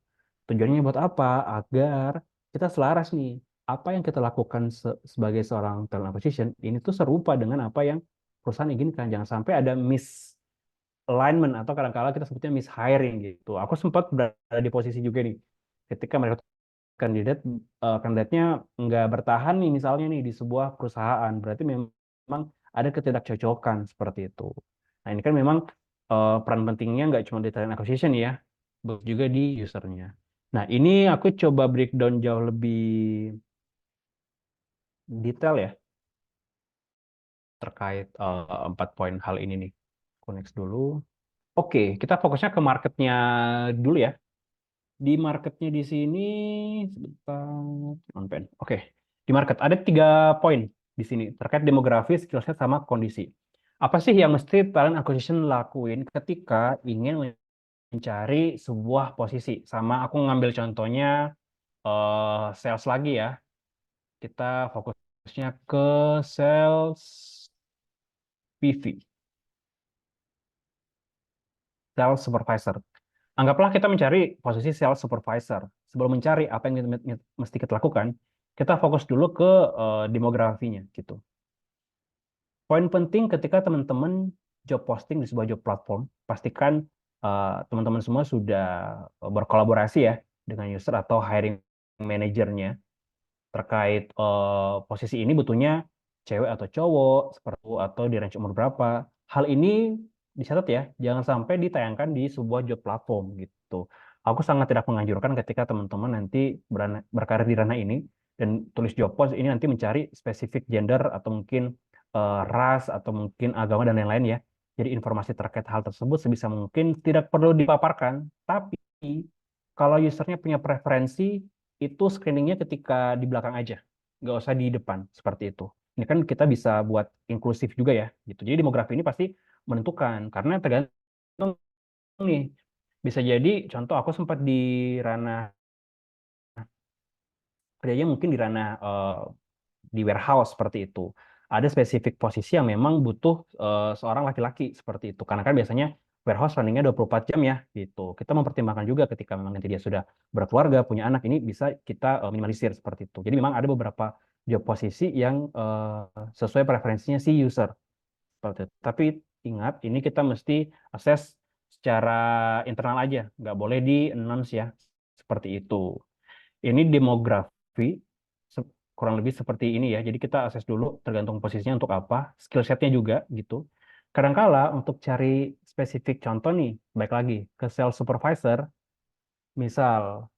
Speaker 2: Tujuannya buat apa? Agar kita selaras nih apa yang kita lakukan sebagai seorang talent acquisition ini tuh serupa dengan apa yang perusahaan izinkan. Jangan sampai ada misalignment atau kadang-kala kita sebutnya mishiring gitu. Aku sempat berada di posisi juga nih, ketika mereka kandidatnya nggak bertahan nih misalnya nih di sebuah perusahaan, berarti memang ada ketidakcocokan seperti itu. Nah ini kan memang peran pentingnya nggak cuma di talent acquisition ya, juga di usernya. Nah ini aku coba breakdown jauh lebih detail ya terkait 4 poin hal ini nih. Aku next dulu. Oke, kita fokusnya ke marketnya dulu ya. Di marketnya di sini sebentar, on pen. Oke, di market ada 3 poin di sini terkait demografi, skill set sama kondisi. Apa sih yang mesti talent acquisition lakuin ketika ingin mencari sebuah posisi? Sama aku ngambil contohnya sales lagi ya. Kita fokusnya ke sales PV, sales supervisor. Anggaplah kita mencari posisi sales supervisor. Sebelum mencari apa yang mesti kita lakukan, kita fokus dulu ke demografinya gitu. Poin penting ketika teman-teman job posting di sebuah job platform, pastikan teman-teman semua sudah berkolaborasi ya dengan user atau hiring manajernya terkait posisi ini butuhnya cewek atau cowok seperti itu, atau di range umur berapa. Hal ini dicatat ya, jangan sampai ditayangkan di sebuah job platform gitu. Aku sangat tidak menganjurkan ketika teman-teman nanti berkarir di ranah ini dan tulis job post ini nanti mencari spesifik gender atau mungkin ras atau mungkin agama dan lain-lain ya. Jadi informasi terkait hal tersebut sebisa mungkin tidak perlu dipaparkan. Tapi kalau usernya punya preferensi, itu screeningnya ketika di belakang aja, nggak usah di depan seperti itu. Ini kan kita bisa buat inklusif juga ya, gitu. Jadi demografi ini pasti menentukan karena tergantung nih. Bisa jadi contoh aku sempat di ranah kerjanya mungkin di ranah di warehouse seperti itu. Ada spesifik posisi yang memang butuh seorang laki-laki seperti itu. Karena kan biasanya warehouse runningnya 24 jam ya gitu. Kita mempertimbangkan juga ketika memang nanti dia sudah berkeluarga, punya anak, ini bisa kita minimalisir seperti itu. Jadi memang ada beberapa job posisi yang sesuai preferensinya si user seperti itu. Tapi ingat, ini kita mesti akses secara internal aja, nggak boleh di announce ya, seperti itu. Ini demografi kurang lebih seperti ini ya. Jadi kita akses dulu tergantung posisinya untuk apa, skill setnya juga gitu. Kadangkala untuk cari spesifik contoh nih, baik lagi ke sales supervisor, misal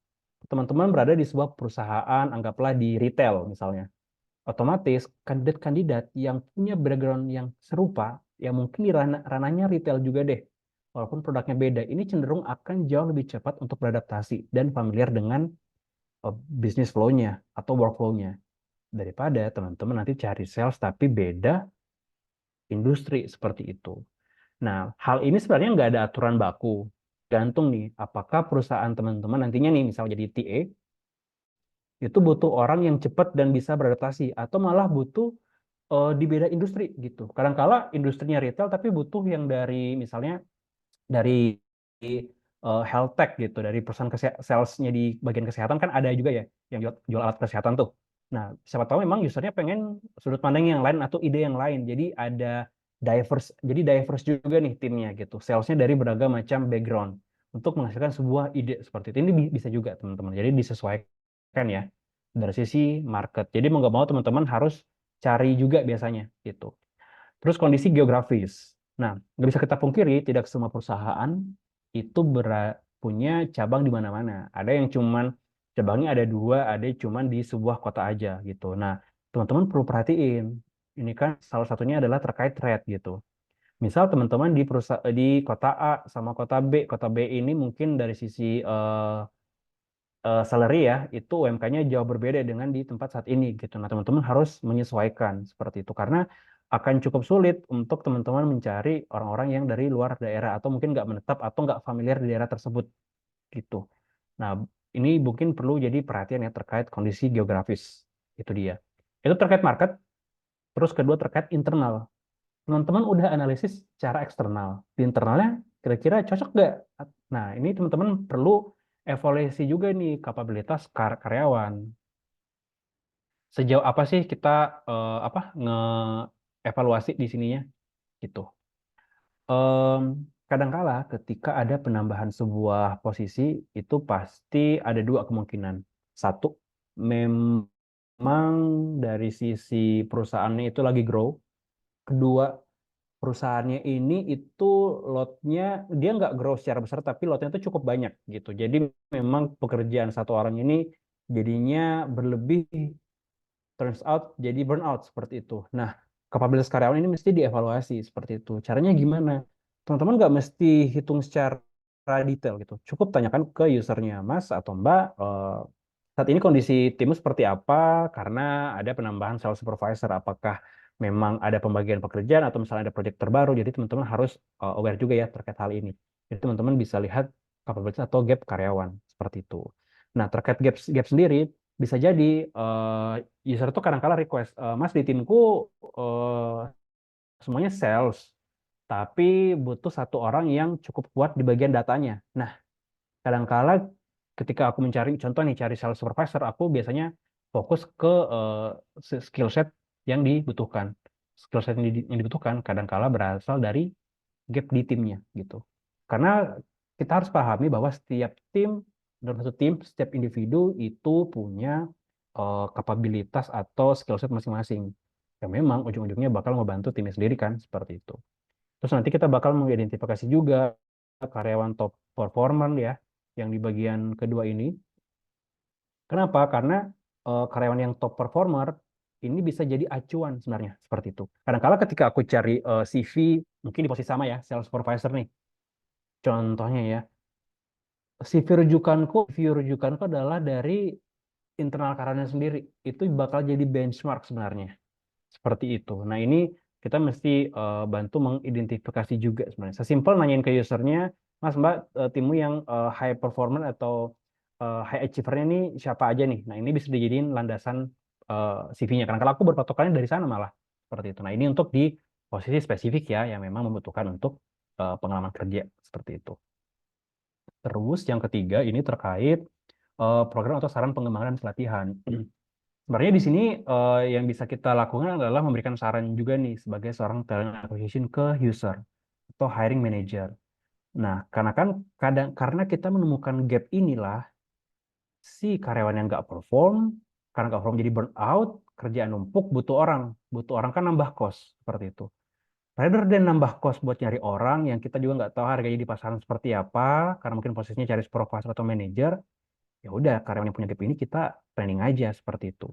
Speaker 2: teman-teman berada di sebuah perusahaan, anggaplah di retail misalnya. Otomatis kandidat-kandidat yang punya background yang serupa, yang mungkin di ranahnya retail juga deh, walaupun produknya beda, ini cenderung akan jauh lebih cepat untuk beradaptasi dan familiar dengan bisnis flow-nya atau workflow-nya daripada teman-teman nanti cari sales tapi beda industri seperti itu. Nah, hal ini sebenarnya nggak ada aturan baku. Gantung nih, apakah perusahaan teman-teman nantinya nih, misal jadi TA, itu butuh orang yang cepat dan bisa beradaptasi, atau malah butuh di beda industri gitu. Kadang-kala industrinya retail tapi butuh yang dari misalnya dari health tech gitu, dari perusahaan salesnya di bagian kesehatan kan ada juga ya yang jual alat kesehatan tuh. Nah, siapa tahu memang usernya pengen sudut pandang yang lain atau ide yang lain. Jadi ada diverse juga nih timnya gitu. Salesnya dari beragam macam background untuk menghasilkan sebuah ide seperti itu. Ini bisa juga teman-teman. Jadi disesuaikan ya dari sisi market. Jadi mau nggak mau teman-teman harus cari juga biasanya gitu. Terus kondisi geografis. Nah, nggak bisa kita pungkiri, tidak semua perusahaan itu punya cabang di mana-mana. Ada yang cuman cabangnya ada 2, ada yang cuman di sebuah kota aja gitu. Nah, teman-teman perlu perhatiin. Ini kan salah satunya adalah terkait rate gitu. Misal teman-teman di perusahaan di kota A sama kota B ini mungkin dari sisi salary ya, itu UMK-nya jauh berbeda dengan di tempat saat ini gitu. Nah, teman-teman harus menyesuaikan seperti itu karena akan cukup sulit untuk teman-teman mencari orang-orang yang dari luar daerah atau mungkin nggak menetap atau nggak familiar di daerah tersebut gitu. Nah, ini mungkin perlu jadi perhatian ya terkait kondisi geografis. Itu dia. Itu terkait market, terus kedua terkait internal. Teman-teman udah analisis secara eksternal. Di internalnya kira-kira cocok nggak? Nah, ini teman-teman perlu evaluasi juga nih kapabilitas karyawan. Sejauh apa sih kita apa nge-evaluasi di sininya? gitu. Kadangkala ketika ada penambahan sebuah posisi itu pasti ada dua kemungkinan. Satu, memang dari sisi perusahaannya itu lagi grow. Kedua, perusahaannya ini itu lotnya dia nggak grow secara besar tapi lotnya itu cukup banyak gitu. Jadi memang pekerjaan satu orang ini jadinya berlebih, turns out jadi burnout seperti itu. Nah, kapabilitas karyawan ini mesti dievaluasi seperti itu. Caranya gimana? Teman-teman nggak mesti hitung secara detail gitu. Cukup tanyakan ke usernya, Mas atau Mbak, saat ini kondisi timmu seperti apa? Karena ada penambahan sales supervisor. Apakah memang ada pembagian pekerjaan atau misalnya ada proyek terbaru? Jadi teman-teman harus aware juga ya terkait hal ini. Jadi teman-teman bisa lihat kapabilitas atau gap karyawan seperti itu. Nah, terkait gap sendiri, bisa jadi user tuh kadang-kala request, Mas di timku eh, semuanya sales, tapi butuh satu orang yang cukup kuat di bagian datanya. Nah, kadang-kala ketika aku mencari contoh nih cari sales supervisor, aku biasanya fokus ke skill set yang dibutuhkan. Skill set yang dibutuhkan kadang-kala berasal dari gap di timnya gitu. Karena kita harus pahami bahwa setiap tim dalam satu tim, setiap individu itu punya kapabilitas atau skill set masing-masing. Yang memang ujung-ujungnya bakal membantu timnya sendiri kan, seperti itu. Terus nanti kita bakal mengidentifikasi juga karyawan top performer ya, yang di bagian kedua ini. Kenapa? Karena karyawan yang top performer ini bisa jadi acuan sebenarnya, seperti itu. Kadang-kala ketika aku cari CV, mungkin di posisi sama ya, sales supervisor nih. Contohnya ya, CV rujukanku adalah dari internal karyawannya sendiri. Itu bakal jadi benchmark sebenarnya. Seperti itu. Nah, ini kita mesti bantu mengidentifikasi juga sebenarnya. Sesimpel nanyain ke usernya, Mas, Mbak, timmu yang high performer atau high achiever-nya ini siapa aja nih? Nah, ini bisa dijadiin landasan CV-nya. Karena kalau aku berpatokannya dari sana malah. Seperti itu. Nah, ini untuk di posisi spesifik ya, yang memang membutuhkan untuk pengalaman kerja. Seperti itu. Terus yang ketiga ini terkait program atau saran pengembangan dan pelatihan. Sebenarnya di sini yang bisa kita lakukan adalah memberikan saran juga nih sebagai seorang talent acquisition ke user atau hiring manager. Nah, karena kan karena kita menemukan gap inilah si karyawan yang nggak perform, karena nggak perform jadi burnout, kerjaan numpuk, butuh orang kan nambah cost seperti itu. Rather than nambah cost buat nyari orang yang kita juga nggak tahu harganya di pasaran seperti apa, karena mungkin posisinya cari supervisor atau manager, ya udah karyawan yang punya gap ini kita training aja seperti itu.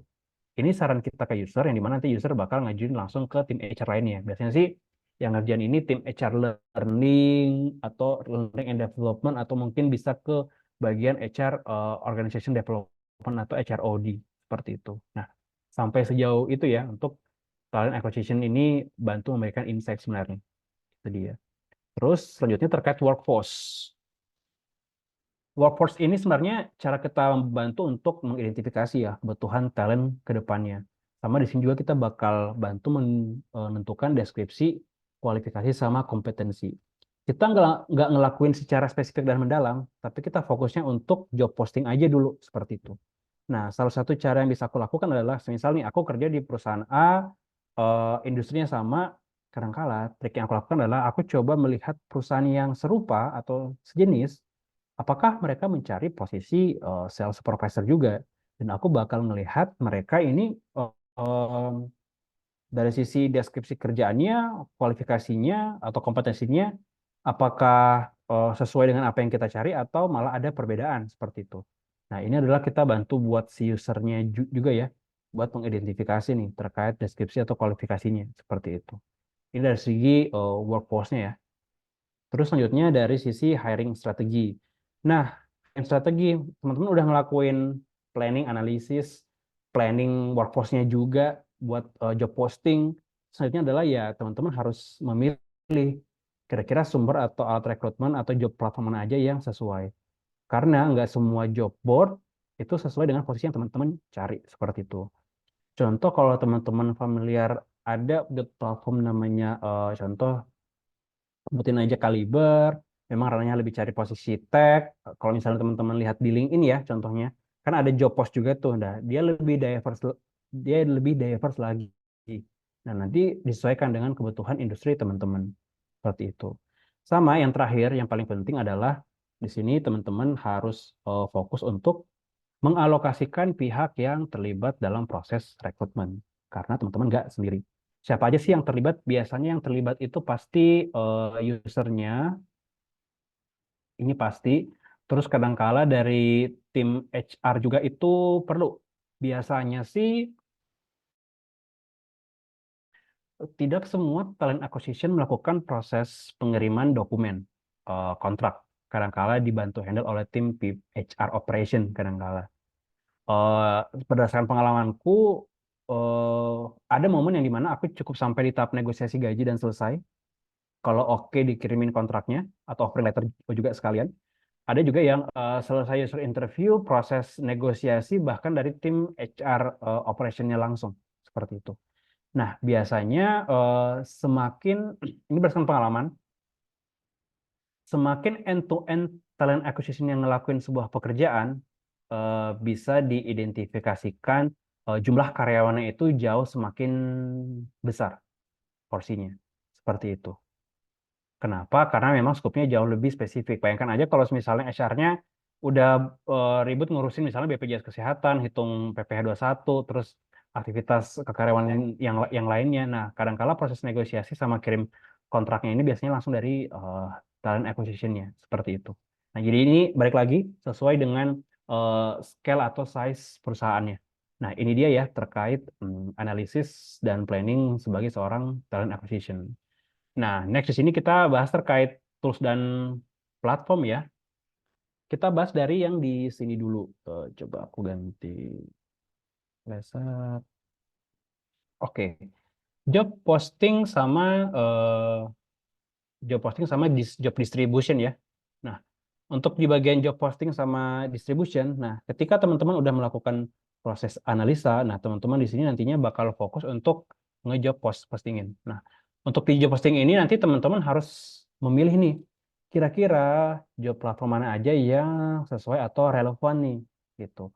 Speaker 2: Ini saran kita ke user yang dimana nanti user bakal ngajuin langsung ke tim HR lainnya. Biasanya sih yang ngerjain ini tim HR learning atau learning and development atau mungkin bisa ke bagian HR organization development atau HROD seperti itu. Nah, sampai sejauh itu ya untuk talent acquisition ini bantu memberikan insight sebenarnya. Itu dia. Terus selanjutnya terkait workforce. Workforce ini sebenarnya cara kita membantu untuk mengidentifikasi ya kebutuhan talent ke depannya. Sama di sini juga kita bakal bantu menentukan deskripsi, kualifikasi, sama kompetensi. Kita nggak ngelakuin secara spesifik dan mendalam, tapi kita fokusnya untuk job posting aja dulu, seperti itu. Nah, salah satu cara yang bisa aku lakukan adalah, misal nih, aku kerja di perusahaan A, industrinya sama, kadangkala trik yang aku lakukan adalah aku coba melihat perusahaan yang serupa atau sejenis, apakah mereka mencari posisi sales supervisor juga. Dan aku bakal melihat mereka ini eh, dari sisi deskripsi kerjaannya, kualifikasinya, atau kompetensinya, apakah sesuai dengan apa yang kita cari atau malah ada perbedaan seperti itu. Nah, ini adalah kita bantu buat si usernya juga ya, buat mengidentifikasi nih terkait deskripsi atau kualifikasinya seperti itu. Ini dari segi workforce-nya ya. Terus selanjutnya dari sisi hiring strategi. Nah, hiring strategi, teman-teman udah ngelakuin planning, analisis, planning workforce-nya juga buat job posting. Selanjutnya adalah ya teman-teman harus memilih kira-kira sumber atau alat rekrutmen atau job platform mana aja yang sesuai. Karena nggak semua job board itu sesuai dengan posisi yang teman-teman cari, seperti itu. Contoh kalau teman-teman familiar ada job platform namanya contoh sebutin aja Kaliber, memang ranahnya lebih cari posisi tag. Kalau misalnya teman-teman lihat di LinkedIn ya contohnya, kan ada job post juga tuh. Nah, dia lebih diverse lagi. Nah, nanti disesuaikan dengan kebutuhan industri teman-teman. Seperti itu. Sama yang terakhir, yang paling penting adalah di sini teman-teman harus fokus untuk mengalokasikan pihak yang terlibat dalam proses rekrutmen. Karena teman-teman nggak sendiri. Siapa aja sih yang terlibat? Biasanya yang terlibat itu pasti usernya, ini pasti. Terus kadangkala dari tim HR juga itu perlu. Biasanya sih tidak semua talent acquisition melakukan proses pengiriman dokumen kontrak. Kadangkala dibantu handle oleh tim HR operation kadangkala. Eh, Berdasarkan pengalamanku, eh, ada momen yang dimana aku cukup sampai di tahap negosiasi gaji dan selesai. Kalau oke dikirimin kontraknya atau offering letter juga sekalian. Ada juga yang selesai user interview, proses negosiasi bahkan dari tim HR operationnya langsung seperti itu. Nah, biasanya semakin ini berdasarkan pengalaman, semakin end-to-end talent acquisition yang ngelakuin sebuah pekerjaan bisa diidentifikasikan jumlah karyawannya itu jauh semakin besar porsinya. Seperti itu. Kenapa? Karena memang skopnya jauh lebih spesifik. Bayangkan aja kalau misalnya HR-nya udah ribut ngurusin misalnya BPJS Kesehatan, hitung PPh satu, terus aktivitas kekaryawanan yang lainnya. Nah, kadangkala proses negosiasi sama kirim kontraknya ini biasanya langsung dari talent acquisition-nya, seperti itu. Nah, jadi ini balik lagi sesuai dengan scale atau size perusahaannya. Nah, ini dia ya terkait analisis dan planning sebagai seorang talent acquisition. Nah, next di sini kita bahas terkait tools dan platform ya. Kita bahas dari yang di sini dulu. Coba aku ganti flash. Oke, job posting sama job distribution ya. Nah, untuk di bagian job posting sama distribution, nah ketika teman-teman udah melakukan proses analisa, nah teman-teman di sini nantinya bakal fokus untuk ngejob postingin. Nah, untuk di job posting ini nanti teman-teman harus memilih nih, kira-kira job platform mana aja yang sesuai atau relevan nih, gitu.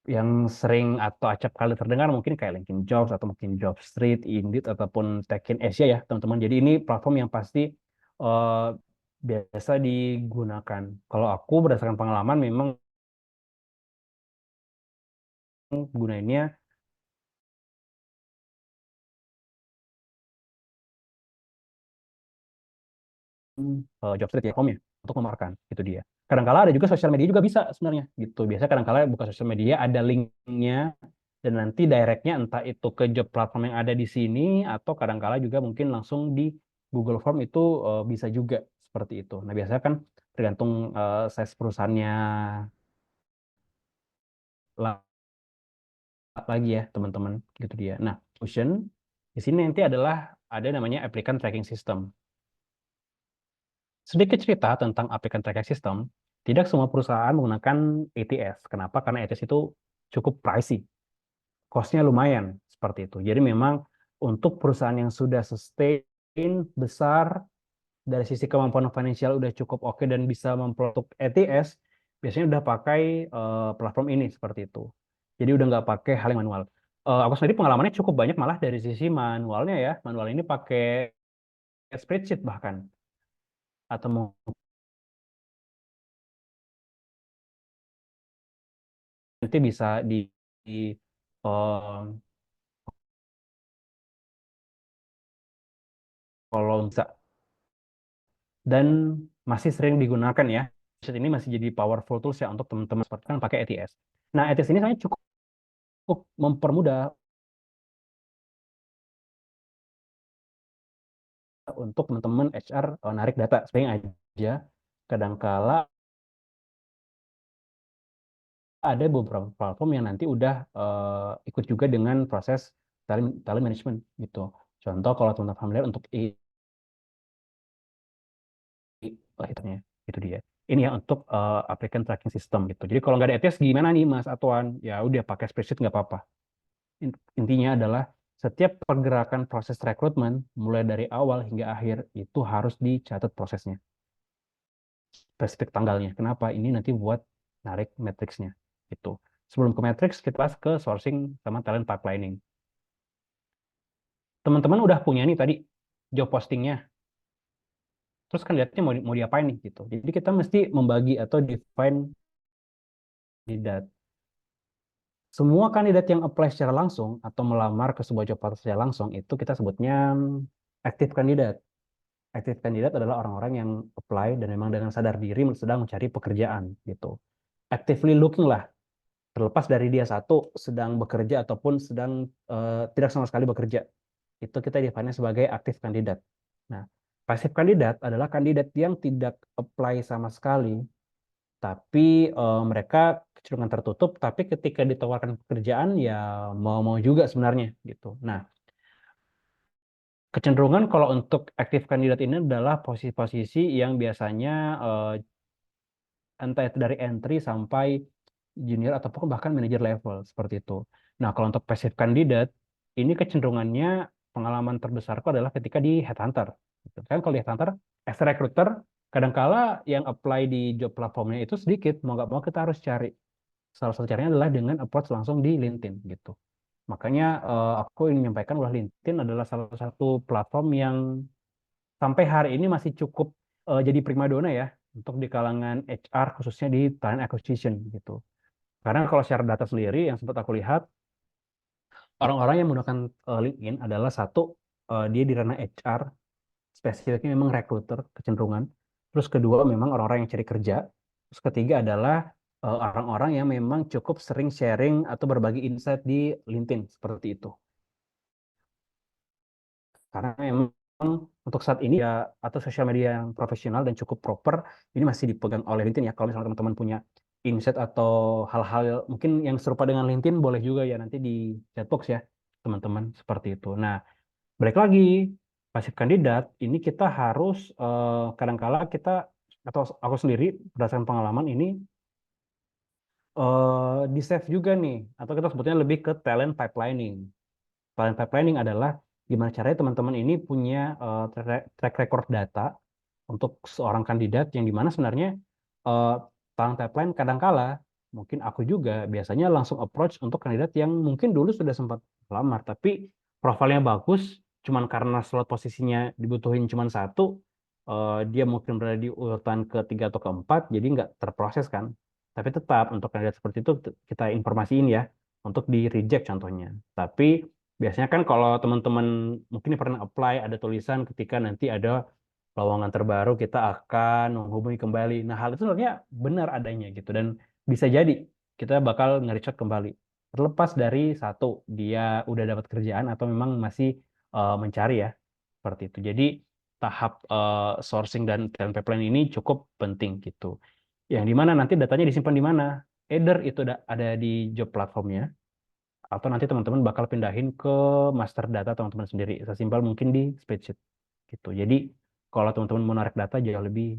Speaker 2: Yang sering atau acap kali terdengar mungkin kayak LinkedIn Jobs atau mungkin Jobstreet, Indeed ataupun Tech in Asia ya teman-teman. Jadi ini platform yang pasti eh, biasa digunakan. Kalau aku berdasarkan pengalaman memang gunainnya Jobstreet.com ya untuk memarkan itu dia. Kadangkala ada juga sosial media juga bisa sebenarnya gitu. Biasa kadangkala buka sosial media ada linknya dan nanti directnya entah itu ke job platform yang ada di sini atau kadangkala juga mungkin langsung di Google Form itu bisa juga seperti itu. Nah biasanya kan tergantung size perusahaannya lagi ya teman-teman gitu dia. Nah, Ocean di sini nanti adalah ada namanya applicant tracking system. Sedikit cerita tentang applicant tracking system. Tidak semua perusahaan menggunakan ATS. Kenapa? Karena ATS itu cukup pricey. Cost-nya lumayan seperti itu. Jadi memang untuk perusahaan yang sudah sustain besar dari sisi kemampuan finansial udah cukup oke dan bisa memproduk ATS, biasanya udah pakai platform ini seperti itu. Jadi udah nggak pakai hal yang manual. Aku sendiri pengalamannya cukup banyak malah dari sisi manualnya ya. Manual ini pakai spreadsheet bahkan atau nanti bisa di eh, kalau bisa dan masih sering digunakan ya. Saat ini masih jadi powerful tools ya untuk teman-teman seperti kan pakai ATS. Nah, ATS ini saya cukup mempermudah untuk teman-teman HR narik data. Sebagai aja, kadangkala ada beberapa platform yang nanti udah ikut juga dengan proses talent management gitu. Contoh kalau teman-teman familiar untuk hitungnya itu dia. Ini ya untuk applicant tracking system gitu. Jadi kalau nggak ada ETS gimana nih Mas Atuan? Ya udah pakai spreadsheet nggak apa-apa. Intinya adalah setiap pergerakan proses rekrutmen mulai dari awal hingga akhir itu harus dicatat prosesnya, spesifik tanggalnya. Kenapa? Ini nanti buat narik matriksnya. Itu. Sebelum ke matriks, kita bahas ke sourcing sama talent pipelining. teman-teman udah punya nih tadi job postingnya, terus kandidatnya mau diapain nih gitu. Jadi kita mesti membagi atau define kandidat. Semua kandidat yang apply secara langsung atau melamar ke sebuah job portal secara langsung itu kita sebutnya aktif kandidat. Aktif kandidat adalah orang-orang yang apply dan memang dengan sadar diri sedang mencari pekerjaan gitu. Actively looking lah, terlepas dari dia satu sedang bekerja ataupun sedang tidak sama sekali bekerja. Itu kita define sebagai aktif kandidat. Nah, pasif kandidat adalah kandidat yang tidak apply sama sekali, tapi mereka kecenderungan tertutup, tapi ketika ditawarkan pekerjaan ya mau-mau juga sebenarnya gitu. Nah, kecenderungan kalau untuk aktif kandidat ini adalah posisi-posisi yang biasanya entah itu dari entry sampai junior ataupun bahkan manager level seperti itu. Nah, kalau untuk passive kandidat ini kecenderungannya pengalaman terbesarku adalah ketika di headhunter. Gitu. Kan kalau di headhunter, as a recruiter, kadangkala yang apply di job platformnya itu sedikit, mau nggak mau kita harus cari. Salah satu caranya adalah dengan approach langsung di LinkedIn gitu. Makanya aku ingin menyampaikan bahwa LinkedIn adalah salah satu platform yang sampai hari ini masih cukup jadi primadona ya untuk di kalangan HR khususnya di talent acquisition gitu. Karena kalau share data sendiri yang sempat aku lihat, orang-orang yang menggunakan LinkedIn adalah satu, dia di ranah HR, spesifiknya memang recruiter kecenderungan. Terus kedua memang orang-orang yang cari kerja. Terus ketiga adalah orang-orang yang memang cukup sering sharing atau berbagi insight di LinkedIn seperti itu. Karena memang untuk saat ini ya atau sosial media yang profesional dan cukup proper ini masih dipegang oleh LinkedIn ya. Kalau misalnya teman-teman punya insight atau hal-hal mungkin yang serupa dengan LinkedIn boleh juga ya nanti di chatbox ya teman-teman seperti itu. Nah, balik lagi pasif kandidat ini kita harus kadangkala kita atau aku sendiri berdasarkan pengalaman ini di save juga nih atau kita sebutnya lebih ke talent pipelining. Talent pipelining adalah gimana caranya teman-teman ini punya track record data untuk seorang kandidat yang dimana sebenarnya uh, talent pipeline kadangkala mungkin aku juga biasanya langsung approach untuk kandidat yang mungkin dulu sudah sempat melamar tapi profilnya bagus cuman karena slot posisinya dibutuhin cuman satu dia mungkin berada di urutan ketiga atau keempat jadi nggak terproses kan tapi tetap untuk kandidat seperti itu kita informasiin ya untuk di reject contohnya tapi biasanya kan kalau teman-teman mungkin pernah apply ada tulisan ketika nanti ada lowongan terbaru kita akan menghubungi kembali. Nah, hal itu sebenarnya benar adanya gitu dan bisa jadi kita bakal nge-reach out kembali. Terlepas dari satu dia udah dapat kerjaan atau memang masih mencari ya seperti itu. Jadi tahap sourcing dan talent pipeline ini cukup penting gitu. Yang di mana nanti datanya disimpan di mana? Either itu ada di job platformnya atau nanti teman-teman bakal pindahin ke master data teman-teman sendiri. Sesimpel mungkin di spreadsheet gitu. Jadi kalau teman-teman mau narik data jauh lebih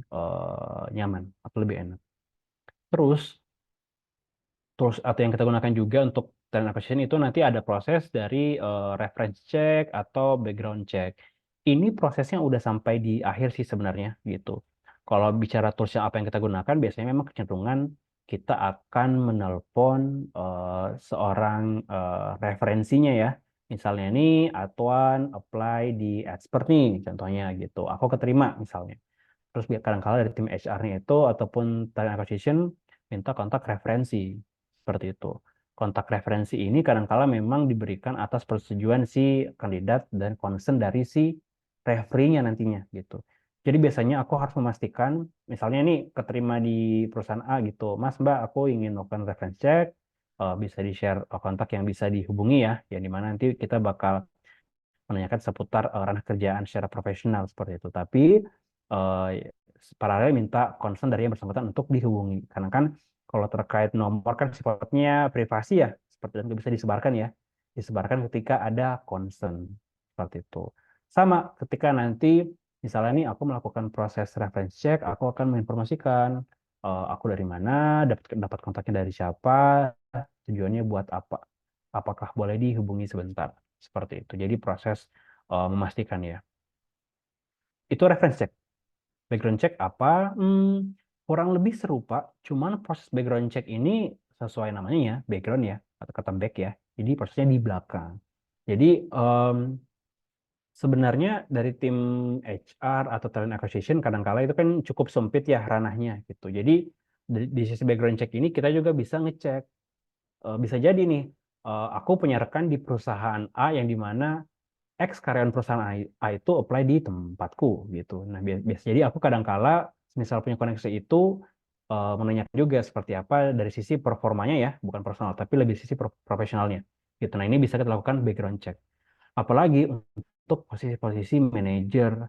Speaker 2: nyaman atau lebih enak. Terus tools atau yang kita gunakan juga untuk talent acquisition itu nanti ada proses dari reference check atau background check. Ini prosesnya udah sampai di akhir sih sebenarnya gitu. Kalau bicara tools yang apa yang kita gunakan, biasanya memang kecenderungan kita akan menelpon seorang referensinya ya. Misalnya nih, Atuan apply di Expert nih, contohnya gitu. Aku keterima misalnya. Terus biar kadang-kala dari tim HR-nya itu ataupun talent acquisition minta kontak referensi seperti itu. Kontak referensi ini kadang-kala memang diberikan atas persetujuan si kandidat dan concern dari si referee-nya nantinya gitu. Jadi biasanya aku harus memastikan, misalnya ini keterima di perusahaan A gitu, Mas Mbak, aku ingin melakukan reference check, bisa di-share kontak yang bisa dihubungi ya, yang dimana nanti kita bakal menanyakan seputar ranah kerjaan secara profesional seperti itu. Tapi eh, paralel minta concern dari yang bersangkutan untuk dihubungi. Karena kan kalau terkait nomor kan sifatnya privasi ya, seperti itu nggak bisa disebarkan ya. Disebarkan ketika ada concern seperti itu. Sama ketika nanti misalnya nih aku melakukan proses reference check, aku akan menginformasikan aku dari mana, dapat dapat kontaknya dari siapa, tujuannya buat apa, apakah boleh dihubungi sebentar. Seperti itu. Jadi proses memastikan ya. Itu reference check. Background check apa? Kurang lebih serupa, cuman proses background check ini sesuai namanya ya, background ya, atau kata back ya. Jadi prosesnya di belakang. Jadi Sebenarnya dari tim HR atau talent acquisition kadangkala itu kan cukup sempit ya ranahnya gitu. Jadi di sisi background check ini kita juga bisa ngecek. Bisa jadi nih, aku punya rekan di perusahaan A yang dimana X karyawan perusahaan A itu apply di tempatku gitu. Nah, biasa jadi aku kadangkala misal punya koneksi itu menanyakan juga seperti apa dari sisi performanya ya, bukan personal, tapi lebih sisi profesionalnya. Gitu. Nah, ini bisa kita lakukan background check. Apalagi untuk posisi-posisi manager,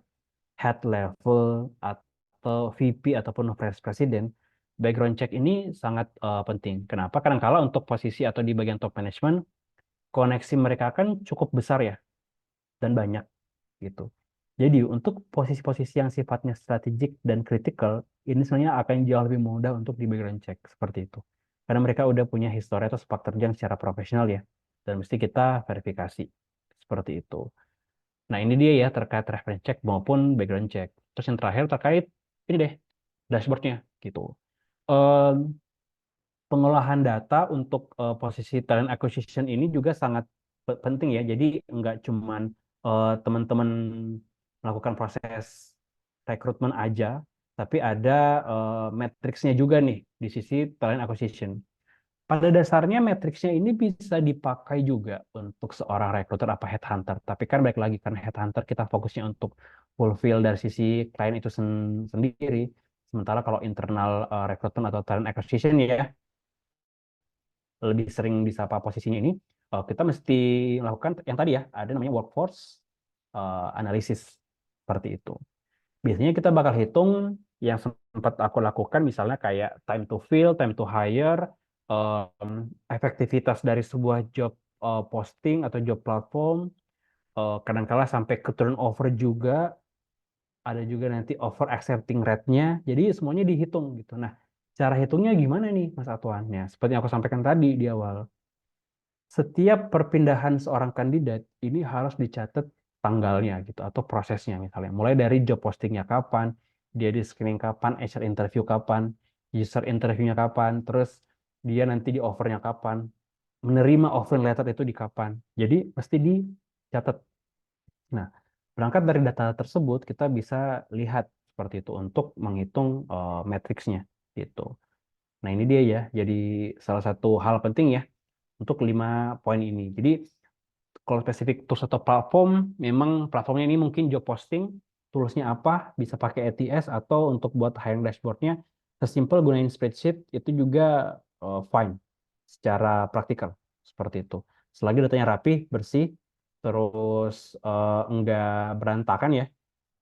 Speaker 2: head level, atau VP ataupun vice president, background check ini sangat penting. Kenapa? Kadangkala untuk posisi atau di bagian top management, koneksi mereka kan cukup besar ya dan banyak gitu. Jadi untuk posisi-posisi yang sifatnya strategik dan kritikal, ini sebenarnya akan jauh lebih mudah untuk di background check seperti itu. Karena mereka udah punya histori atau sepak terjang secara profesional ya, dan mesti kita verifikasi seperti itu. Nah ini dia ya terkait reference check maupun background check. Terus yang terakhir terkait ini deh dashboardnya gitu. Em, Pengolahan data untuk posisi talent acquisition ini juga sangat penting ya. Jadi nggak cuman teman-teman melakukan proses rekrutmen aja, tapi ada matriksnya juga nih di sisi talent acquisition. Pada dasarnya matriksnya ini bisa dipakai juga untuk seorang recruiter apa headhunter. Tapi kan balik lagi kan headhunter kita fokusnya untuk fulfill dari sisi klien itu sendiri. Sementara kalau internal recruitment atau talent acquisition ya lebih sering disapa posisinya ini, kita mesti melakukan yang tadi ya, ada namanya workforce analysis seperti itu. Biasanya kita bakal hitung yang sempat aku lakukan, misalnya kayak time to fill, time to hire, efektivitas dari sebuah job posting atau job platform, kadangkala sampai ke turnover juga, ada juga nanti over accepting rate-nya, jadi semuanya dihitung gitu. Nah, cara hitungnya gimana nih, Mas Atwan? Ya, seperti yang aku sampaikan tadi di awal. Setiap perpindahan seorang kandidat ini harus dicatat tanggalnya gitu atau prosesnya misalnya. Mulai dari job postingnya kapan, dia di screening kapan, HR interview kapan, user interviewnya kapan, terus dia nanti di offernya kapan, menerima offer letter itu di kapan. Jadi mesti dicatat. Nah, berangkat dari data tersebut kita bisa lihat seperti itu untuk menghitung matriksnya gitu. Nah, ini dia ya. Jadi salah satu hal penting ya untuk 5 poin ini. Jadi kalau spesifik tools atau platform, memang platformnya ini mungkin job posting, toolsnya apa, bisa pakai ATS atau untuk buat hiring dashboardnya, sesimpel gunain spreadsheet itu juga fine secara praktikal seperti itu. Selagi datanya rapi, bersih, terus enggak berantakan ya,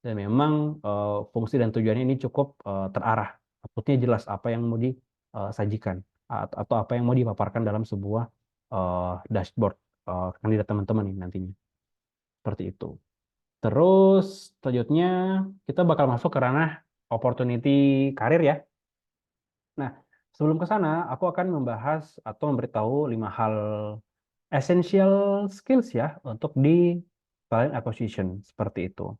Speaker 2: dan memang fungsi dan tujuannya ini cukup terarah. Outputnya jelas apa yang mau disajikan atau apa yang mau dipaparkan dalam sebuah dashboard kandidat teman-teman ini nantinya. Seperti itu. Terus selanjutnya kita bakal masuk ke ranah opportunity karir ya. Nah, sebelum ke sana aku akan membahas atau memberitahu 5 hal essential skills ya untuk di talent acquisition seperti itu.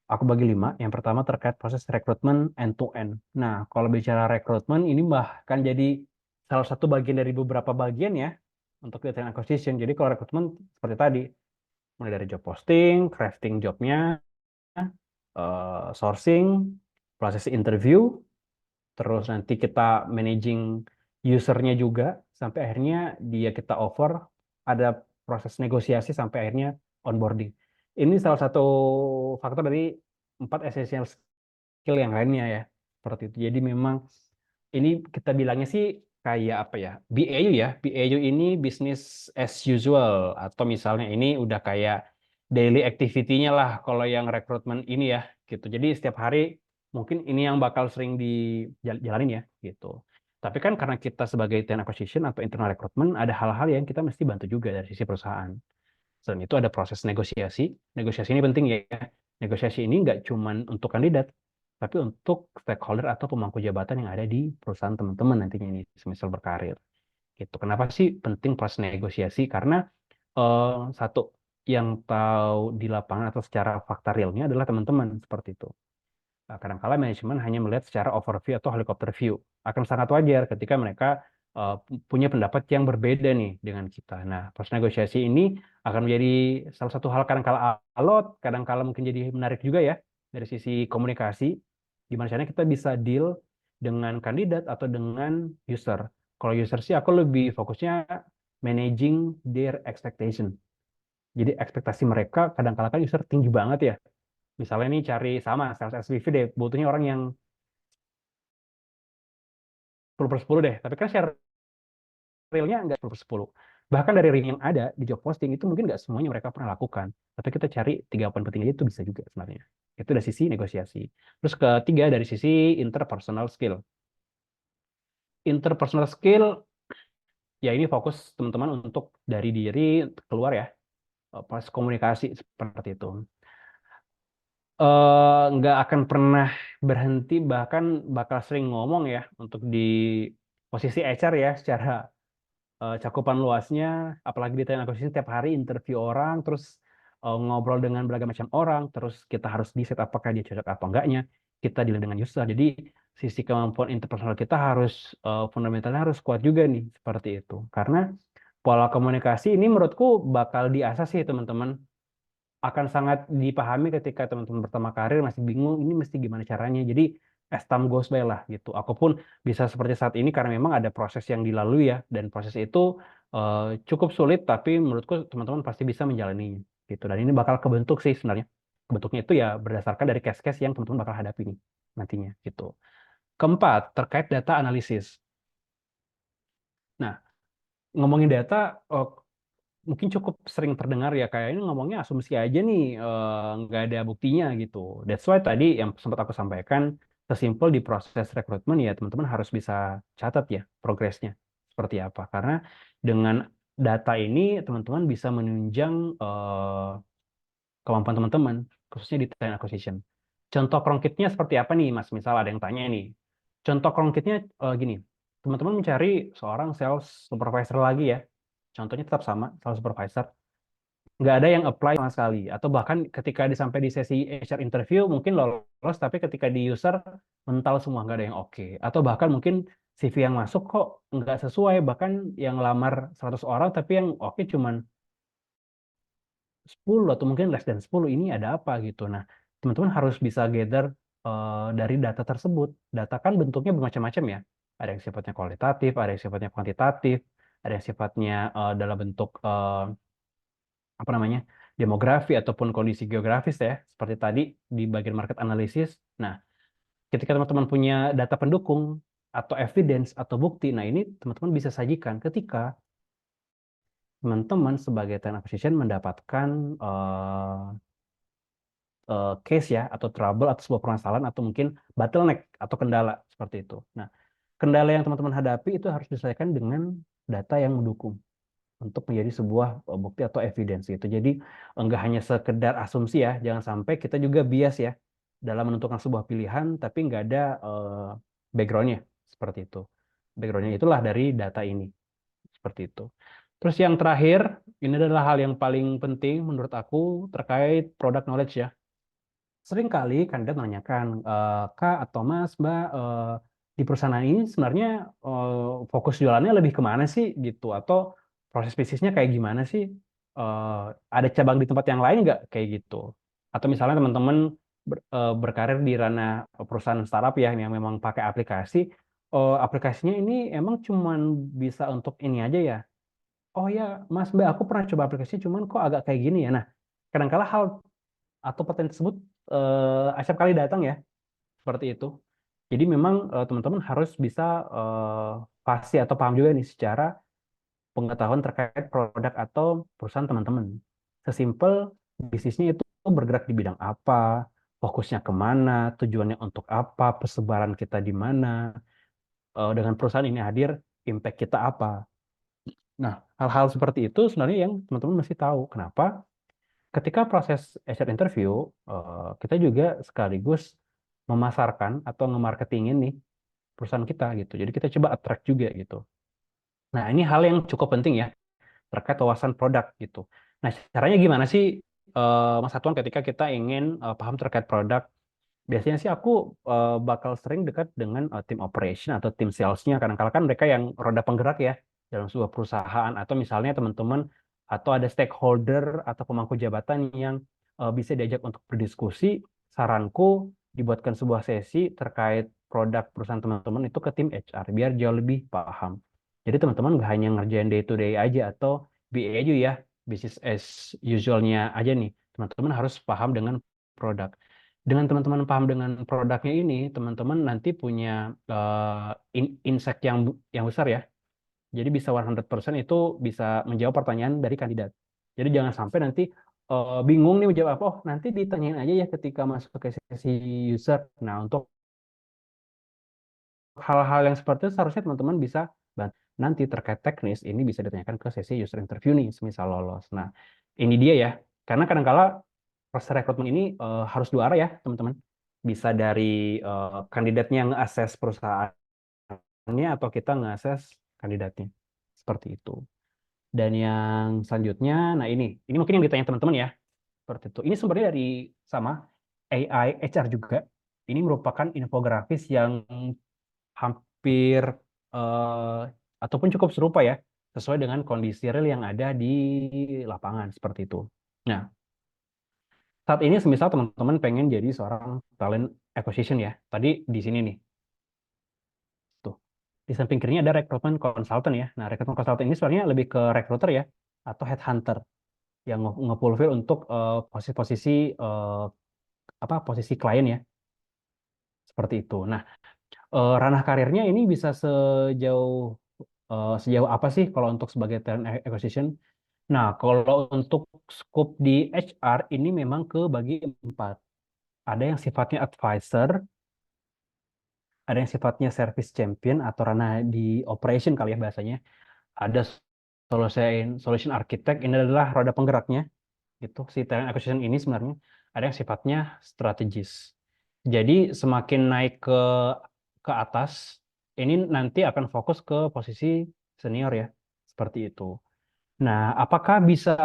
Speaker 2: Aku bagi 5. Yang pertama terkait proses rekrutmen end to end. Nah, kalau bicara rekrutmen ini bahkan jadi salah satu bagian dari beberapa bagian ya untuk data acquisition. Jadi kalau rekrutmen seperti tadi, mulai dari job posting, crafting jobnya, sourcing, proses interview, terus nanti kita managing usernya juga sampai akhirnya dia kita offer, ada proses negosiasi sampai akhirnya onboarding. Ini salah satu faktor dari 4 essential skill yang lainnya ya. Seperti itu. Jadi memang ini kita bilangnya sih kayak apa ya? BAU ya. BAU ini business as usual atau misalnya ini udah kayak daily activity-nya lah kalau yang rekrutmen ini ya gitu. Jadi setiap hari mungkin ini yang bakal sering dijalanin ya gitu. Tapi kan karena kita sebagai talent acquisition atau internal recruitment ada hal-hal yang kita mesti bantu juga dari sisi perusahaan. Selain itu ada proses negosiasi. Negosiasi ini penting ya. Negosiasi ini nggak cuma untuk kandidat, tapi untuk stakeholder atau pemangku jabatan yang ada di perusahaan teman-teman nantinya ini, semisal berkarir. Gitu. Kenapa sih penting proses negosiasi? Karena satu yang tahu di lapangan atau secara fakta realnya adalah teman-teman seperti itu. Kadang-kala manajemen hanya melihat secara overview atau helikopter view. Akan sangat wajar ketika mereka punya pendapat yang berbeda nih dengan kita. Nah, proses negosiasi ini akan menjadi salah satu hal kadang-kala alot, kadang-kala mungkin jadi menarik juga ya dari sisi komunikasi. Gimana caranya kita bisa deal dengan kandidat atau dengan user. Kalau user sih aku lebih fokusnya managing their expectation. Jadi ekspektasi mereka kadang-kala kan user tinggi banget ya. Misalnya nih cari sama sales SPV deh, butuhnya orang yang 10/10 deh. Tapi kan share realnya nggak 10/10. Bahkan dari ring yang ada di job posting itu mungkin nggak semuanya mereka pernah lakukan. Tapi kita cari 3 poin penting aja itu bisa juga sebenarnya. Itu dari sisi negosiasi. Terus ketiga dari sisi interpersonal skill. Interpersonal skill ya ini fokus teman-teman untuk dari diri keluar ya, pas komunikasi seperti itu. Nggak akan pernah berhenti, bahkan bakal sering ngomong ya untuk di posisi HR ya, secara cakupan luasnya, apalagi di talent acquisition setiap hari interview orang, terus ngobrol dengan berbagai macam orang, terus kita harus decide apakah dia cocok apa enggaknya, kita deal dengan user. Jadi sisi kemampuan interpersonal kita harus fundamentalnya harus kuat juga nih, seperti itu. Karena pola komunikasi ini menurutku bakal diasah sih teman-teman, akan sangat dipahami ketika teman-teman pertama karir masih bingung ini mesti gimana caranya. Jadi as time goes by lah gitu. Aku pun bisa seperti saat ini karena memang ada proses yang dilalui ya, dan proses itu cukup sulit tapi menurutku teman-teman pasti bisa menjalaninya gitu. Dan ini bakal kebentuk sih sebenarnya. Bentuknya itu ya berdasarkan dari case-case yang teman-teman bakal hadapi nih nantinya gitu. Keempat, terkait data analisis. Nah, ngomongin data, eh, mungkin cukup sering terdengar ya kayak ini ngomongnya asumsi aja nih, nggak ada buktinya gitu. That's why tadi yang sempat aku sampaikan, sesimpel di proses rekrutmen ya teman-teman harus bisa catat ya progresnya seperti apa. Karena dengan data ini teman-teman bisa menunjang kemampuan teman-teman khususnya di talent acquisition. Contoh konkretnya seperti apa nih Mas? Misal ada yang tanya nih. Contoh konkretnya gini, teman-teman mencari seorang sales supervisor lagi ya. Contohnya tetap sama, sales supervisor, nggak ada yang apply sama sekali, atau bahkan ketika sampai di sesi HR interview mungkin lolos tapi ketika di user mental semua, nggak ada yang oke, atau bahkan mungkin CV yang masuk kok nggak sesuai, bahkan yang lamar 100 orang tapi yang oke cuman 10 atau mungkin less than 10, ini ada apa gitu. Nah, teman-teman harus bisa gather dari data tersebut. Data kan bentuknya bermacam-macam ya, ada yang sifatnya kualitatif, ada yang sifatnya kuantitatif, ada yang sifatnya dalam bentuk apa namanya, demografi ataupun kondisi geografis ya, seperti tadi di bagian market analysis. Nah, ketika teman-teman punya data pendukung atau evidence atau bukti, nah ini teman-teman bisa sajikan ketika teman-teman sebagai talent acquisition mendapatkan case ya, atau trouble, atau sebuah permasalahan, atau mungkin bottleneck atau kendala seperti itu. Nah, kendala yang teman-teman hadapi itu harus diselesaikan dengan data yang mendukung untuk menjadi sebuah bukti atau evidence gitu. Jadi enggak hanya sekedar asumsi ya, jangan sampai kita juga bias ya dalam menentukan sebuah pilihan tapi nggak ada backgroundnya seperti itu. Backgroundnya itulah dari data ini seperti itu. Terus yang terakhir, ini adalah hal yang paling penting menurut aku terkait product knowledge ya. Sering kali kandidat menanyakan, Kak atau Mas, Mbak, di perusahaan ini sebenarnya fokus jualannya lebih kemana sih gitu, atau proses bisnisnya kayak gimana sih? Eh, ada cabang di tempat yang lain nggak kayak gitu? Atau misalnya teman-teman berkarir di ranah perusahaan startup ya yang memang pakai aplikasi, aplikasinya ini emang cuman bisa untuk ini aja ya? Oh ya, Mas, Mbak, aku pernah coba aplikasi, cuman kok agak kayak gini ya. Nah, kadang-kala hal atau pertanyaan tersebut acap kali datang ya, seperti itu. Jadi memang teman-teman harus bisa pasti atau paham juga nih secara pengetahuan terkait produk atau perusahaan teman-teman. Sesimpel bisnisnya itu bergerak di bidang apa, fokusnya kemana, tujuannya untuk apa, persebaran kita di mana, dengan perusahaan ini hadir, impact kita apa. Nah, hal-hal seperti itu sebenarnya yang teman-teman mesti tahu. Kenapa? Ketika proses HR interview, kita juga sekaligus memasarkan atau nge-marketingin nih perusahaan kita gitu. Jadi kita coba attract juga gitu. Nah, ini hal yang cukup penting ya terkait wawasan produk gitu. Nah, caranya gimana sih Mas Satuan ketika kita ingin paham terkait produk? Biasanya sih aku bakal sering dekat dengan tim operation atau tim salesnya. Kadang-kala kan mereka yang roda penggerak ya dalam sebuah perusahaan, atau misalnya teman-teman atau ada stakeholder atau pemangku jabatan yang bisa diajak untuk berdiskusi. Saranku dibuatkan sebuah sesi terkait produk perusahaan teman-teman itu ke tim HR biar jauh lebih paham. Jadi teman-teman nggak hanya ngerjain day to day aja atau BAU ya, business as usualnya aja nih. Teman-teman harus paham dengan produk. Dengan teman-teman paham dengan produknya ini, teman-teman nanti punya insight yang besar ya. Jadi bisa 100% itu bisa menjawab pertanyaan dari kandidat. Jadi jangan sampai nanti bingung nih menjawab apa. Oh, nanti ditanyain aja ya ketika masuk ke sesi user. Nah, untuk hal-hal yang seperti itu seharusnya teman-teman bisa bantu. Nanti terkait teknis ini bisa ditanyakan ke sesi user interview nih, semisal lolos. Nah, ini dia ya. Karena kadang-kala proses rekrutmen ini harus dua arah ya, teman-teman. Bisa dari kandidatnya nge-assess perusahaannya atau kita nge-assess kandidatnya. Seperti itu. Dan yang selanjutnya, nah ini mungkin yang ditanya teman-teman ya. Seperti itu. Ini sumbernya dari sama AI HR juga. Ini merupakan infografis yang hampir eh, ataupun cukup serupa ya, sesuai dengan kondisi real yang ada di lapangan seperti itu. Nah, saat ini semisal teman-teman pengen jadi seorang talent acquisition ya. Tadi di sini nih, tuh. Di samping kirinya ada rekrutmen consultant ya. Nah, rekrutmen consultant ini sebenarnya lebih ke recruiter ya, atau headhunter yang nge-fulfill untuk posisi-posisi posisi klien ya, seperti itu. Nah, ranah karirnya ini bisa sejauh apa sih kalau untuk sebagai talent acquisition? Nah, kalau untuk scope di HR ini memang kebagi empat. Ada yang sifatnya advisor, ada yang sifatnya service champion atau ranah di operation kali ya bahasanya. Ada solution architect, ini adalah roda penggeraknya gitu. Si talent acquisition ini sebenarnya ada yang sifatnya strategis. Jadi semakin naik ke atas, ini nanti akan fokus ke posisi senior ya, seperti itu. Nah, apakah bisa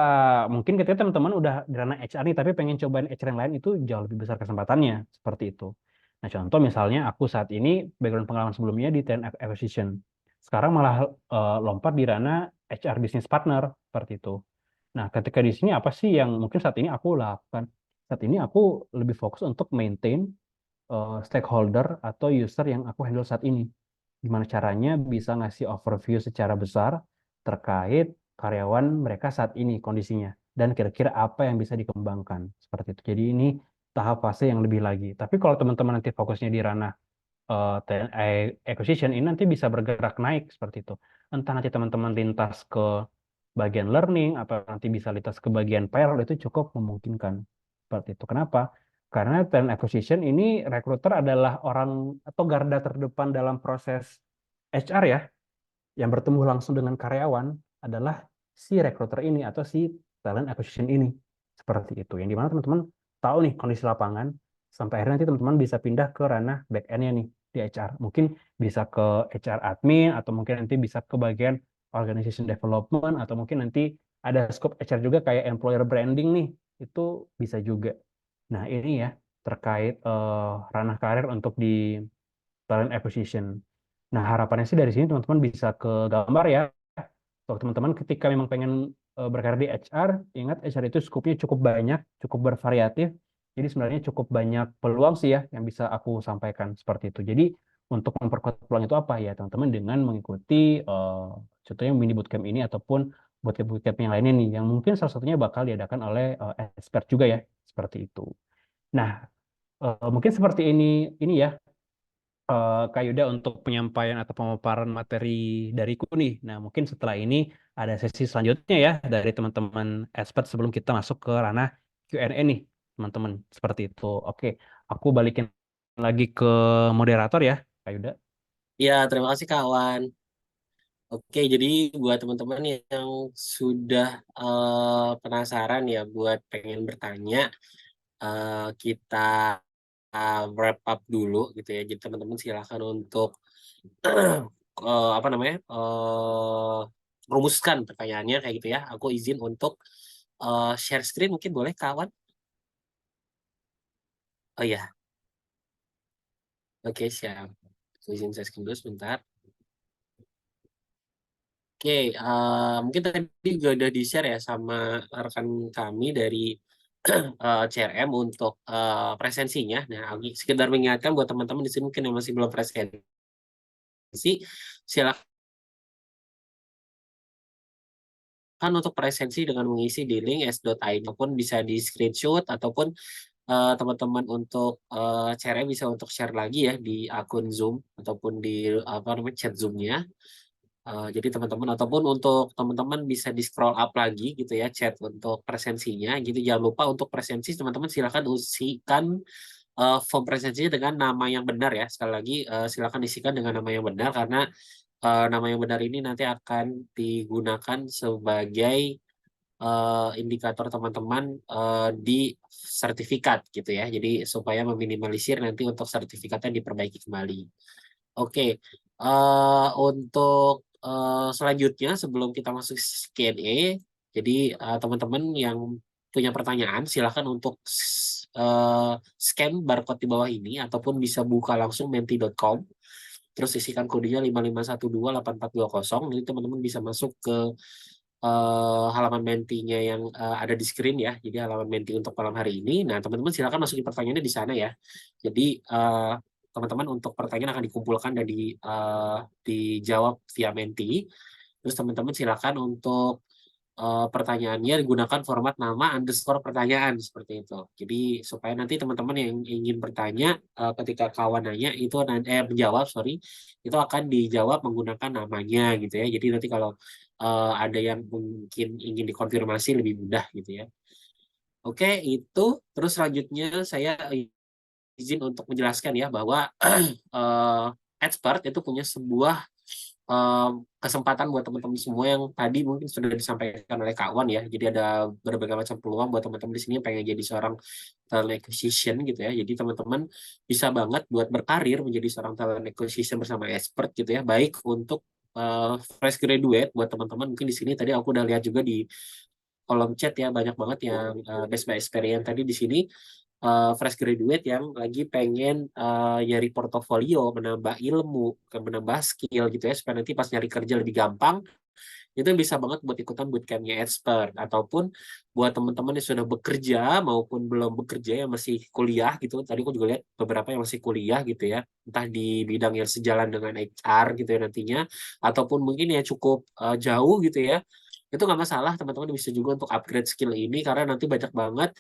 Speaker 2: mungkin ketika teman-teman udah di ranah HR nih, tapi pengen cobain HR yang lain itu jauh lebih besar kesempatannya seperti itu. Nah, contoh misalnya aku saat ini background pengalaman sebelumnya di talent acquisition, sekarang malah lompat di ranah HR business partner seperti itu. Nah, ketika di sini apa sih yang mungkin saat ini aku lakukan? Saat ini aku lebih fokus untuk maintain stakeholder atau user yang aku handle saat ini. Gimana caranya bisa ngasih overview secara besar terkait karyawan mereka saat ini kondisinya dan kira-kira apa yang bisa dikembangkan seperti itu. Jadi ini tahap fase yang lebih lagi. Tapi kalau teman-teman nanti fokusnya di ranah TNI acquisition ini nanti bisa bergerak naik seperti itu. Entah nanti teman-teman lintas ke bagian learning atau nanti bisa lintas ke bagian payroll itu cukup memungkinkan seperti itu. Kenapa? Karena talent acquisition ini recruiter adalah orang atau garda terdepan dalam proses HR ya, yang bertemu langsung dengan karyawan adalah si recruiter ini atau si talent acquisition ini. Seperti itu. Yang dimana teman-teman tahu nih kondisi lapangan, sampai akhirnya nanti teman-teman bisa pindah ke ranah back end-nya nih di HR. Mungkin bisa ke HR admin, atau mungkin nanti bisa ke bagian organization development, atau mungkin nanti ada scope HR juga kayak employer branding nih. Itu bisa juga. Nah, ini ya terkait ranah karir untuk di talent acquisition. Nah, harapannya sih dari sini teman-teman bisa ke gambar ya. Kalau teman-teman ketika memang pengen berkarir di HR, ingat HR itu skupnya cukup banyak, cukup bervariatif. Jadi sebenarnya cukup banyak peluang sih ya yang bisa aku sampaikan seperti itu. Jadi untuk memperkuat peluang itu apa ya teman-teman dengan mengikuti contohnya mini bootcamp ini ataupun bootcamp yang lainnya nih yang mungkin salah satunya bakal diadakan oleh expert juga ya seperti itu. Nah, mungkin seperti ini ya Kak Yuda untuk penyampaian atau pemaparan materi dariku nih. Nah, mungkin setelah ini ada sesi selanjutnya ya dari teman-teman expert sebelum kita masuk ke ranah Q&A nih, teman-teman. Seperti itu. Oke, aku balikin lagi ke moderator ya, Kak Yuda.
Speaker 1: Ya, terima kasih kawan. Oke, jadi buat teman-teman yang sudah penasaran ya buat pengen bertanya, kita wrap up dulu gitu ya. Jadi teman-teman silakan untuk apa namanya rumuskan pertanyaannya kayak gitu ya. Aku izin untuk share screen mungkin boleh kawan? Oh ya. Oke, siap. Izin saya screen dulu sebentar. Oke, mungkin tadi juga udah di-share ya sama rekan kami dari CRM untuk presensinya. Nah, sekedar mengingatkan buat teman-teman di sini mungkin yang masih belum presensi, silakan untuk presensi dengan mengisi di link s.id ataupun bisa di screenshot ataupun teman-teman untuk CRM bisa untuk share lagi ya di akun Zoom ataupun di apa namanya chat Zoom-nya. Jadi teman-teman ataupun untuk teman-teman bisa di scroll up lagi gitu ya chat untuk presensinya gitu. Jangan lupa untuk presensi teman-teman silakan usikan form presensinya dengan nama yang benar ya. Sekali lagi silakan isikan dengan nama yang benar karena nama yang benar ini nanti akan digunakan sebagai indikator teman-teman di sertifikat gitu ya. Jadi supaya meminimalisir nanti untuk sertifikatnya diperbaiki kembali. Oke, untuk selanjutnya sebelum kita masuk Q&A, jadi teman-teman yang punya pertanyaan silahkan untuk scan barcode di bawah ini ataupun bisa buka langsung menti.com terus isikan kodenya 55128420. Jadi teman-teman bisa masuk ke halaman mentinya yang ada di screen ya. Jadi halaman menti untuk malam hari ini. Nah, teman-teman silakan masukin pertanyaannya di sana ya. Jadi teman-teman untuk pertanyaan akan dikumpulkan dan dijawab via menti. Terus teman-teman silakan untuk pertanyaannya digunakan format nama underscore pertanyaan seperti itu. Jadi supaya nanti teman-teman yang ingin bertanya ketika kawan nanya itu menjawab sorry itu akan dijawab menggunakan namanya gitu ya. Jadi nanti kalau ada yang mungkin ingin dikonfirmasi lebih mudah gitu ya. Oke, itu terus selanjutnya saya izin untuk menjelaskan ya bahwa expert itu punya sebuah kesempatan buat teman-teman semua yang tadi mungkin sudah disampaikan oleh Kak Wan ya. Jadi ada berbagai macam peluang buat teman-teman di sini yang pengen jadi seorang talent acquisition gitu ya. Jadi teman-teman bisa banget buat berkarir menjadi seorang talent acquisition bersama expert gitu ya. Baik untuk fresh graduate buat teman-teman mungkin di sini tadi aku udah lihat juga di kolom chat ya banyak banget yang best by experience tadi di sini fresh graduate yang lagi pengen nyari portofolio, menambah ilmu, menambah skill gitu ya, supaya nanti pas nyari kerja lebih gampang, itu bisa banget buat ikutan bootcampnya expert, ataupun buat teman-teman yang sudah bekerja maupun belum bekerja yang masih kuliah gitu, tadi aku juga lihat beberapa yang masih kuliah gitu ya, entah di bidang yang sejalan dengan HR gitu ya nantinya, ataupun mungkin ya cukup jauh gitu ya, itu nggak masalah teman-teman bisa juga untuk upgrade skill ini karena nanti banyak banget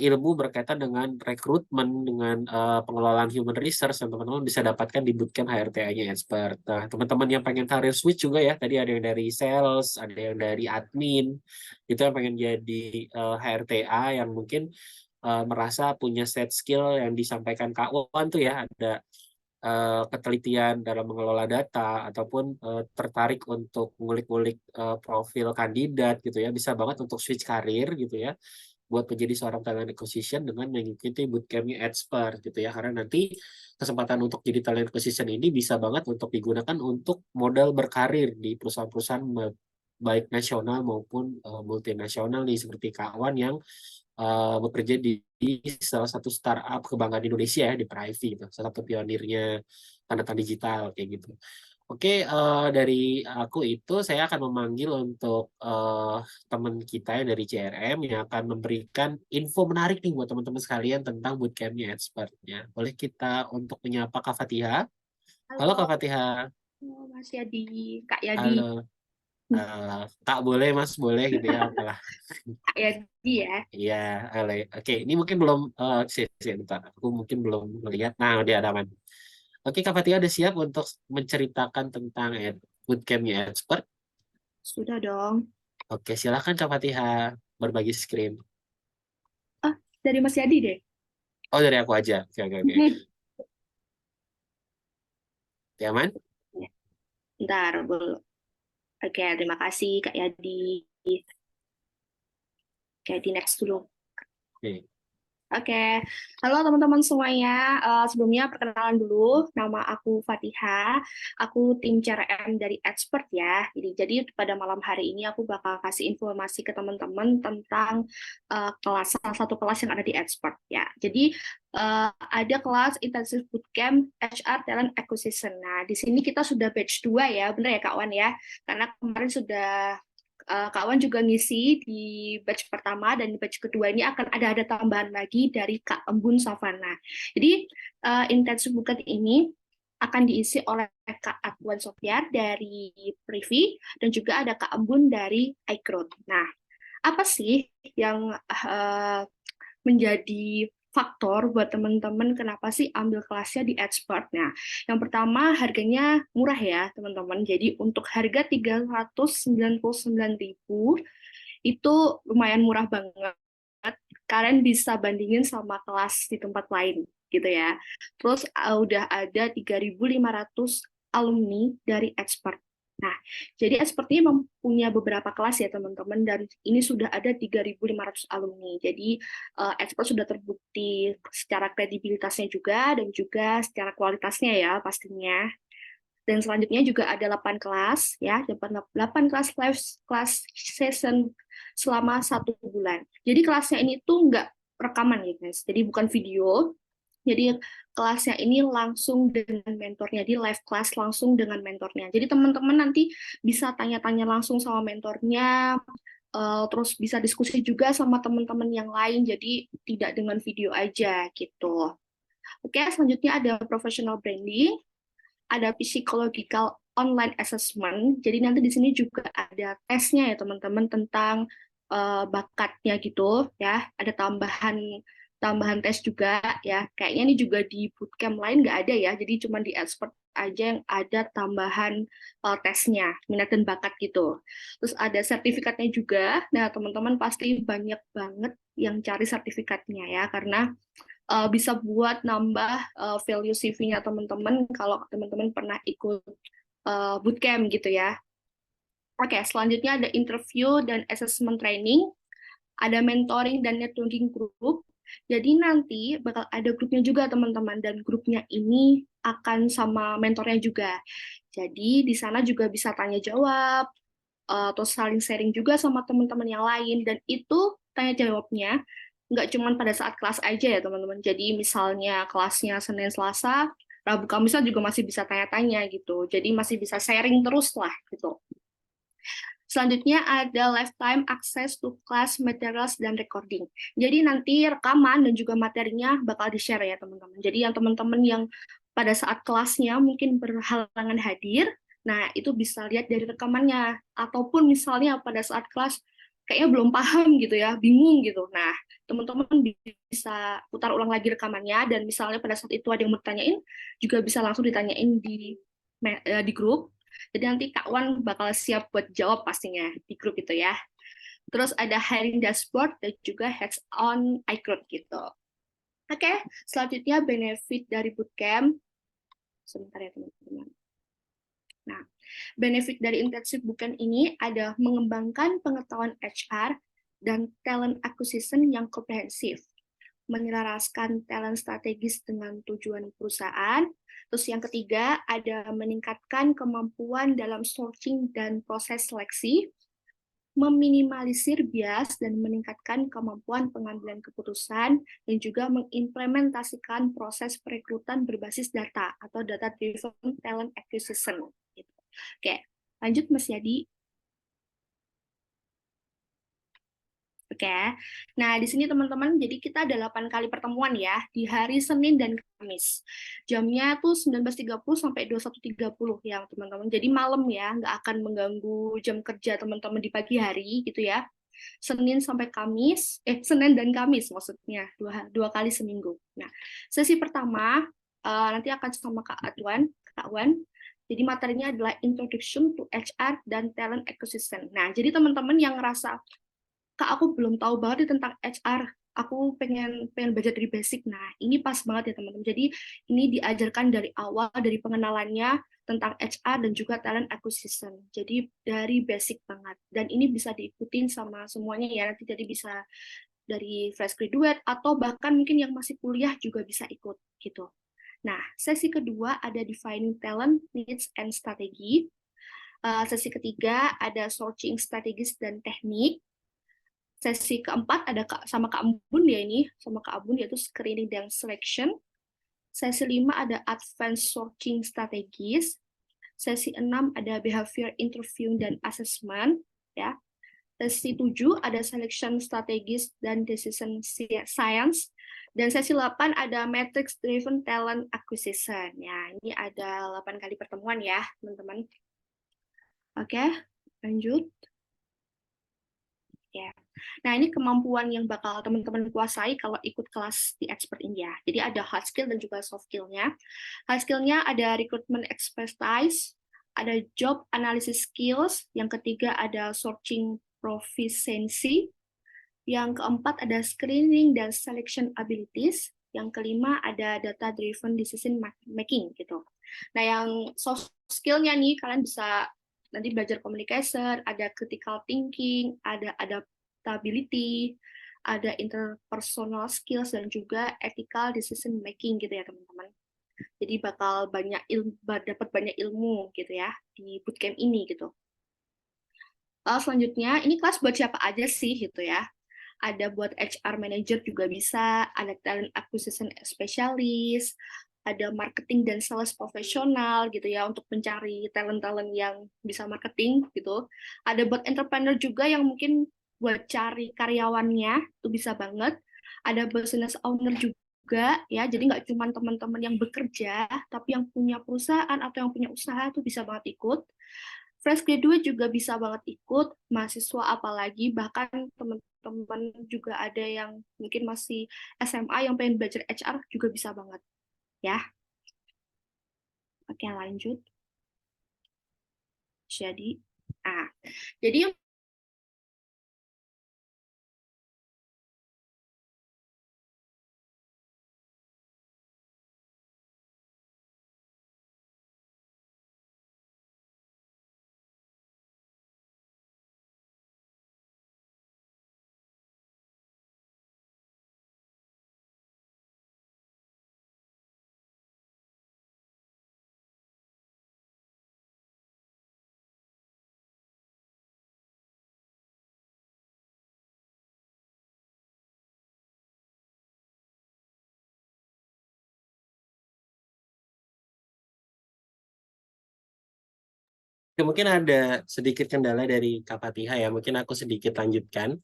Speaker 1: ilmu berkaitan dengan rekrutmen, dengan pengelolaan human resource yang teman-teman bisa dapatkan di bootcamp HRTA-nya expert. Nah, teman-teman yang pengen career switch juga ya, tadi ada yang dari sales, ada yang dari admin, itu yang pengen jadi HRTA yang mungkin merasa punya set skill yang disampaikan Kak Wan tuh ya, ada ketelitian dalam mengelola data ataupun tertarik untuk ngulik-ngulik profil kandidat gitu ya, bisa banget untuk switch karir gitu ya buat menjadi seorang talent acquisition dengan mengikuti bootcampnya expert gitu ya karena nanti kesempatan untuk jadi talent acquisition ini bisa banget untuk digunakan untuk modal berkarir di perusahaan-perusahaan baik nasional maupun multinasional nih seperti kawan yang bekerja di salah satu startup kebanggaan Indonesia ya di Privy gitu salah satu pionirnya tanda digital kayak gitu. Oke, dari aku itu saya akan memanggil untuk teman kita yang dari CRM yang akan memberikan info menarik nih buat teman-teman sekalian tentang bootcampnya expertnya. Boleh kita untuk menyapa Kak Fatiha? Halo Kak
Speaker 3: Halo,
Speaker 1: Fatiha.
Speaker 3: Mas Yadi, Kak Yadi,
Speaker 1: Halo. Kak boleh Mas boleh gitu ya apalah.
Speaker 3: Kak Yadi ya.
Speaker 1: Iya, halo. Oke, ini mungkin belum bentar. Aku mungkin belum melihat. Nah, dia ada aman. Oke, Kak Fatia udah siap untuk menceritakan tentang bootcampnya expert?
Speaker 3: Sudah dong.
Speaker 1: Oke, silakan Kak Fatihah berbagi screen.
Speaker 3: Ah, dari Mas Yadi deh.
Speaker 1: Oh, dari aku aja. Oke, oke, oke. Oke, aman?
Speaker 3: Ntar, belum. Oke, terima kasih Kak Yadi. Kak Yadi next dulu.
Speaker 1: Oke.
Speaker 3: Oke, halo teman-teman semuanya. Sebelumnya perkenalan dulu, nama aku Fatiha. Aku tim CRM dari Expert ya. Jadi pada malam hari ini aku bakal kasih informasi ke teman-teman tentang salah satu kelas yang ada di Expert ya. Jadi ada kelas Intensive Bootcamp HR Talent Acquisition. Nah, di sini kita sudah batch 2 ya, bener ya Kak Wan ya? Karena kemarin sudah Kak Wan juga ngisi di batch pertama dan di batch kedua ini akan ada tambahan lagi dari Kak Embun Savana. Jadi intensif bukan ini akan diisi oleh Kak Atwan Sofiar dari Privi dan juga ada Kak Embun dari iCrowd. Nah, apa sih yang menjadi faktor buat teman-teman kenapa sih ambil kelasnya di Expert? Nah, yang pertama harganya murah ya, teman-teman. Jadi untuk harga 399.000 itu lumayan murah banget. Kalian bisa bandingin sama kelas di tempat lain gitu ya. Terus udah ada 3.500 alumni dari Expert. Nah, jadi sepertinya mempunyai beberapa kelas ya teman-teman, dan ini sudah ada 3.500 alumni. Jadi Expert sudah terbukti secara kredibilitasnya juga dan juga secara kualitasnya ya pastinya. Dan selanjutnya juga ada 8 kelas ya, 8 kelas live class session selama 1 bulan. Jadi kelasnya ini tuh nggak rekaman ya guys, jadi bukan video. Jadi kelasnya ini langsung dengan mentornya, di live class langsung dengan mentornya. Jadi teman-teman nanti bisa tanya-tanya langsung sama mentornya, terus bisa diskusi juga sama teman-teman yang lain, jadi tidak dengan video aja gitu. Oke, selanjutnya ada professional branding, ada psychological online assessment. Jadi nanti di sini juga ada tesnya ya teman-teman tentang bakatnya gitu ya. Ada tambahan tes juga ya. Kayaknya ini juga di bootcamp lain nggak ada ya. Jadi cuma di Expert aja yang ada tambahan tesnya, minat dan bakat gitu. Terus ada sertifikatnya juga. Nah, teman-teman pasti banyak banget yang cari sertifikatnya ya, karena bisa buat nambah value CV-nya teman-teman kalau teman-teman pernah ikut bootcamp gitu ya. Oke, selanjutnya ada interview dan assessment training, ada mentoring dan networking group. Jadi nanti bakal ada grupnya juga teman-teman, dan grupnya ini akan sama mentornya juga. Jadi di sana juga bisa tanya jawab, atau saling sharing juga sama teman-teman yang lain, dan itu tanya jawabnya nggak cuma pada saat kelas aja ya teman-teman. Jadi misalnya kelasnya Senin Selasa, Rabu Kamis juga masih bisa tanya-tanya gitu. Jadi masih bisa sharing terus lah gitu. Selanjutnya ada lifetime access to class materials dan recording. Jadi nanti rekaman dan juga materinya bakal di-share ya teman-teman. Jadi yang teman-teman yang pada saat kelasnya mungkin berhalangan hadir, nah itu bisa lihat dari rekamannya. Ataupun misalnya pada saat kelas kayaknya belum paham gitu ya, bingung gitu. Nah, teman-teman bisa putar ulang lagi rekamannya, dan misalnya pada saat itu ada yang mau ditanyain, juga bisa langsung ditanyain di grup. Jadi nanti Kak Wan bakal siap buat jawab pastinya di grup itu ya. Terus ada hiring dashboard dan juga hands-on iCrowd gitu. Oke, selanjutnya benefit dari bootcamp. Sebentar ya teman-teman. Nah, benefit dari intensif bootcamp ini ada mengembangkan pengetahuan HR dan talent acquisition yang komprehensif, menyelaraskan talent strategis dengan tujuan perusahaan. Terus yang ketiga, ada meningkatkan kemampuan dalam sourcing dan proses seleksi, meminimalisir bias dan meningkatkan kemampuan pengambilan keputusan, dan juga mengimplementasikan proses perekrutan berbasis data atau data-driven talent acquisition. Oke, lanjut Mas Yadi. Oke, nah di sini teman-teman, jadi kita ada 8 kali pertemuan ya, di hari Senin dan Kamis. Jamnya tuh 19.30 sampai 21.30 ya teman-teman, jadi malam ya, nggak akan mengganggu jam kerja teman-teman di pagi hari gitu ya. Senin sampai Kamis, Senin dan Kamis maksudnya, dua kali seminggu. Nah, sesi pertama nanti akan sama Kak Wan. Jadi materinya adalah Introduction to HR dan Talent Acquisition. Nah, jadi teman-teman yang ngerasa, Kak, aku belum tahu banget nih tentang HR. Aku pengen belajar dari basic. Nah, ini pas banget ya teman-teman. Jadi ini diajarkan dari awal, dari pengenalannya tentang HR dan juga talent acquisition. Jadi dari basic banget. Dan ini bisa diikutin sama semuanya ya. Nanti jadi bisa dari fresh graduate atau bahkan mungkin yang masih kuliah juga bisa ikut gitu. Nah, sesi kedua ada defining talent, needs, and strategy. Sesi ketiga ada searching strategis dan teknik. Sesi keempat ada sama Kak Ambun ya ini, sama Kak Ambun yaitu screening dan selection. Sesi 5 ada advanced searching strategis. Sesi 6 ada behavior interview dan assessment ya. Sesi 7 ada selection strategis dan decision science. Dan sesi 8 ada matrix driven talent acquisition. Ya, ini ada 8 kali pertemuan ya, teman-teman. Oke, lanjut. Ya. Nah, ini kemampuan yang bakal teman-teman kuasai kalau ikut kelas di Expert India. Jadi ada hard skill dan juga soft skill-nya. Hard skill-nya ada recruitment expertise, ada job analysis skills, yang ketiga ada searching proficiency, yang keempat ada screening dan selection abilities, yang kelima ada data driven decision making gitu. Nah, yang soft skill-nya nih kalian bisa nanti belajar communication, ada critical thinking, ada adaptability, ada interpersonal skills dan juga ethical decision making gitu ya teman-teman. Jadi bakal dapat banyak ilmu gitu ya di bootcamp ini gitu. Selanjutnya, ini kelas buat siapa aja sih gitu ya. Ada buat HR manager juga bisa, ada talent acquisition specialist, ada marketing dan sales profesional gitu ya untuk mencari talent-talent yang bisa marketing gitu. Ada buat entrepreneur juga yang mungkin buat cari karyawannya itu bisa banget. Ada business owner juga ya, jadi nggak cuma teman-teman yang bekerja, tapi yang punya perusahaan atau yang punya usaha itu bisa banget ikut. Fresh graduate juga bisa banget ikut, mahasiswa apalagi, bahkan teman-teman juga ada yang mungkin masih SMA yang pengen belajar HR juga bisa banget. Ya, oke lanjut. Jadi, jadi
Speaker 1: Mungkin ada sedikit kendala dari Kak Fatihah ya, mungkin aku sedikit lanjutkan.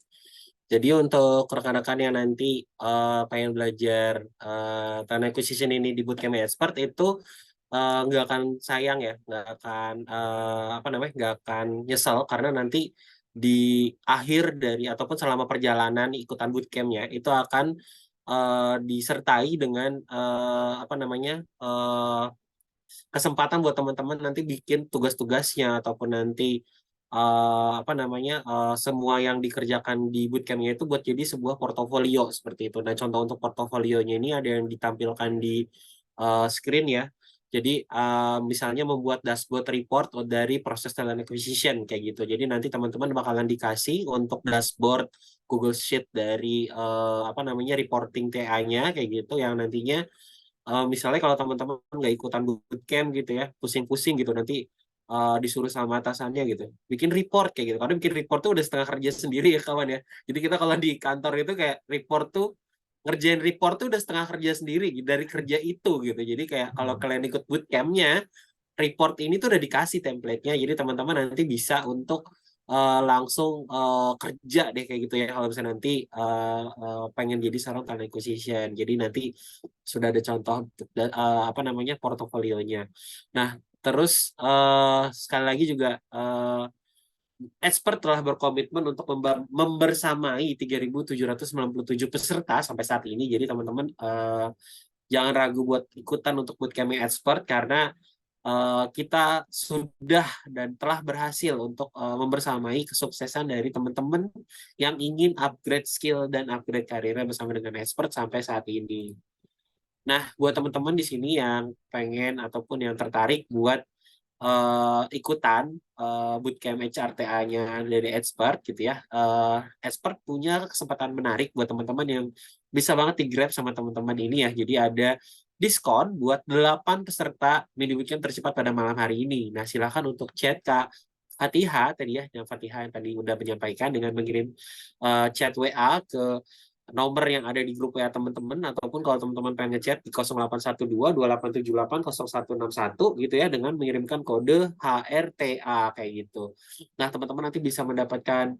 Speaker 1: Jadi untuk rekan-rekan yang nanti pengen belajar talent acquisition ini di Bootcamp Expert itu nggak akan sayang ya, nggak akan nggak akan nyesel karena nanti di akhir dari ataupun selama perjalanan ikutan bootcampnya itu akan disertai dengan kesempatan buat teman-teman nanti bikin tugas-tugasnya ataupun nanti semua yang dikerjakan di bootcampnya itu buat jadi sebuah portofolio seperti itu. Nah, contoh untuk portofolionya ini ada yang ditampilkan di screen ya. Jadi misalnya membuat dashboard report dari proses talent acquisition kayak gitu. Jadi nanti teman-teman bakalan dikasih untuk dashboard Google Sheet dari reporting TA-nya kayak gitu yang nantinya misalnya kalau teman-teman nggak ikutan bootcamp gitu ya, pusing-pusing gitu nanti disuruh sama atasannya gitu, bikin report kayak gitu. Karena bikin report tuh udah setengah kerja sendiri ya kawan ya. Jadi kita kalau di kantor itu kayak report tuh ngerjain report tuh udah setengah kerja sendiri dari kerja itu gitu. Jadi kayak kalau kalian ikut bootcampnya, report ini tuh udah dikasih template-nya. Jadi teman-teman nanti bisa untuk langsung kerja deh kayak gitu ya kalau misalnya nanti pengen jadi seorang talent acquisition. Jadi nanti sudah ada contoh portofolionya. Nah, terus sekali lagi juga Expert telah berkomitmen untuk membersamai 3.797 peserta sampai saat ini. Jadi teman-teman jangan ragu buat ikutan untuk bootcamp Expert karena kita sudah dan telah berhasil untuk membersamai kesuksesan dari teman-teman yang ingin upgrade skill dan upgrade karirnya bersama dengan Expert sampai saat ini. Nah, buat teman-teman di sini yang pengen ataupun yang tertarik buat ikutan bootcamp HRTA-nya dari Expert gitu ya. Expert punya kesempatan menarik buat teman-teman yang bisa banget di-grab sama teman-teman ini ya. Jadi ada diskon buat 8 peserta mini bootcamp tercepat pada malam hari ini. Nah, silakan untuk chat Kak Fatihah tadi ya, yang Fatihah yang tadi udah menyampaikan dengan mengirim chat WA ke nomor yang ada di grup WA teman-teman, ataupun kalau teman-teman pengen ngechat di 0812 2878 0161 gitu ya, dengan mengirimkan kode HRTA kayak gitu. Nah, teman-teman nanti bisa mendapatkan